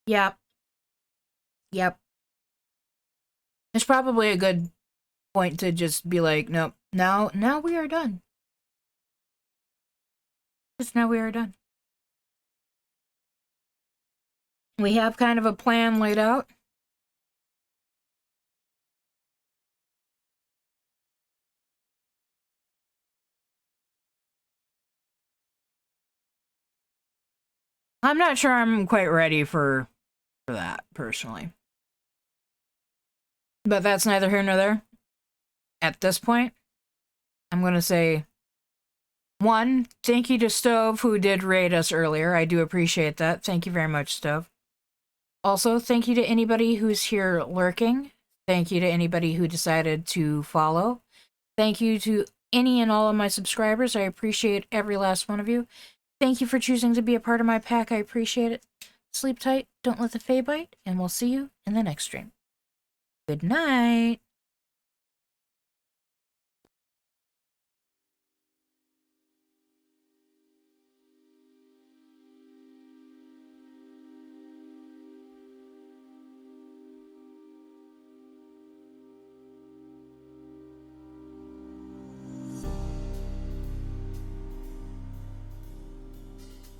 Yep. Yep. It's probably a good point to just be like, nope, now we are done. Just now we are done. We have kind of a plan laid out. I'm not sure I'm quite ready for that, personally. But that's neither here nor there. At this point, I'm going to say, 1, thank you to Stove, who did raid us earlier. I do appreciate that. Thank you very much, Stove. Also, thank you to anybody who's here lurking. Thank you to anybody who decided to follow. Thank you to any and all of my subscribers. I appreciate every last one of you. Thank you for choosing to be a part of my pack. I appreciate it. Sleep tight, don't let the fae bite, and we'll see you in the next stream. Good night.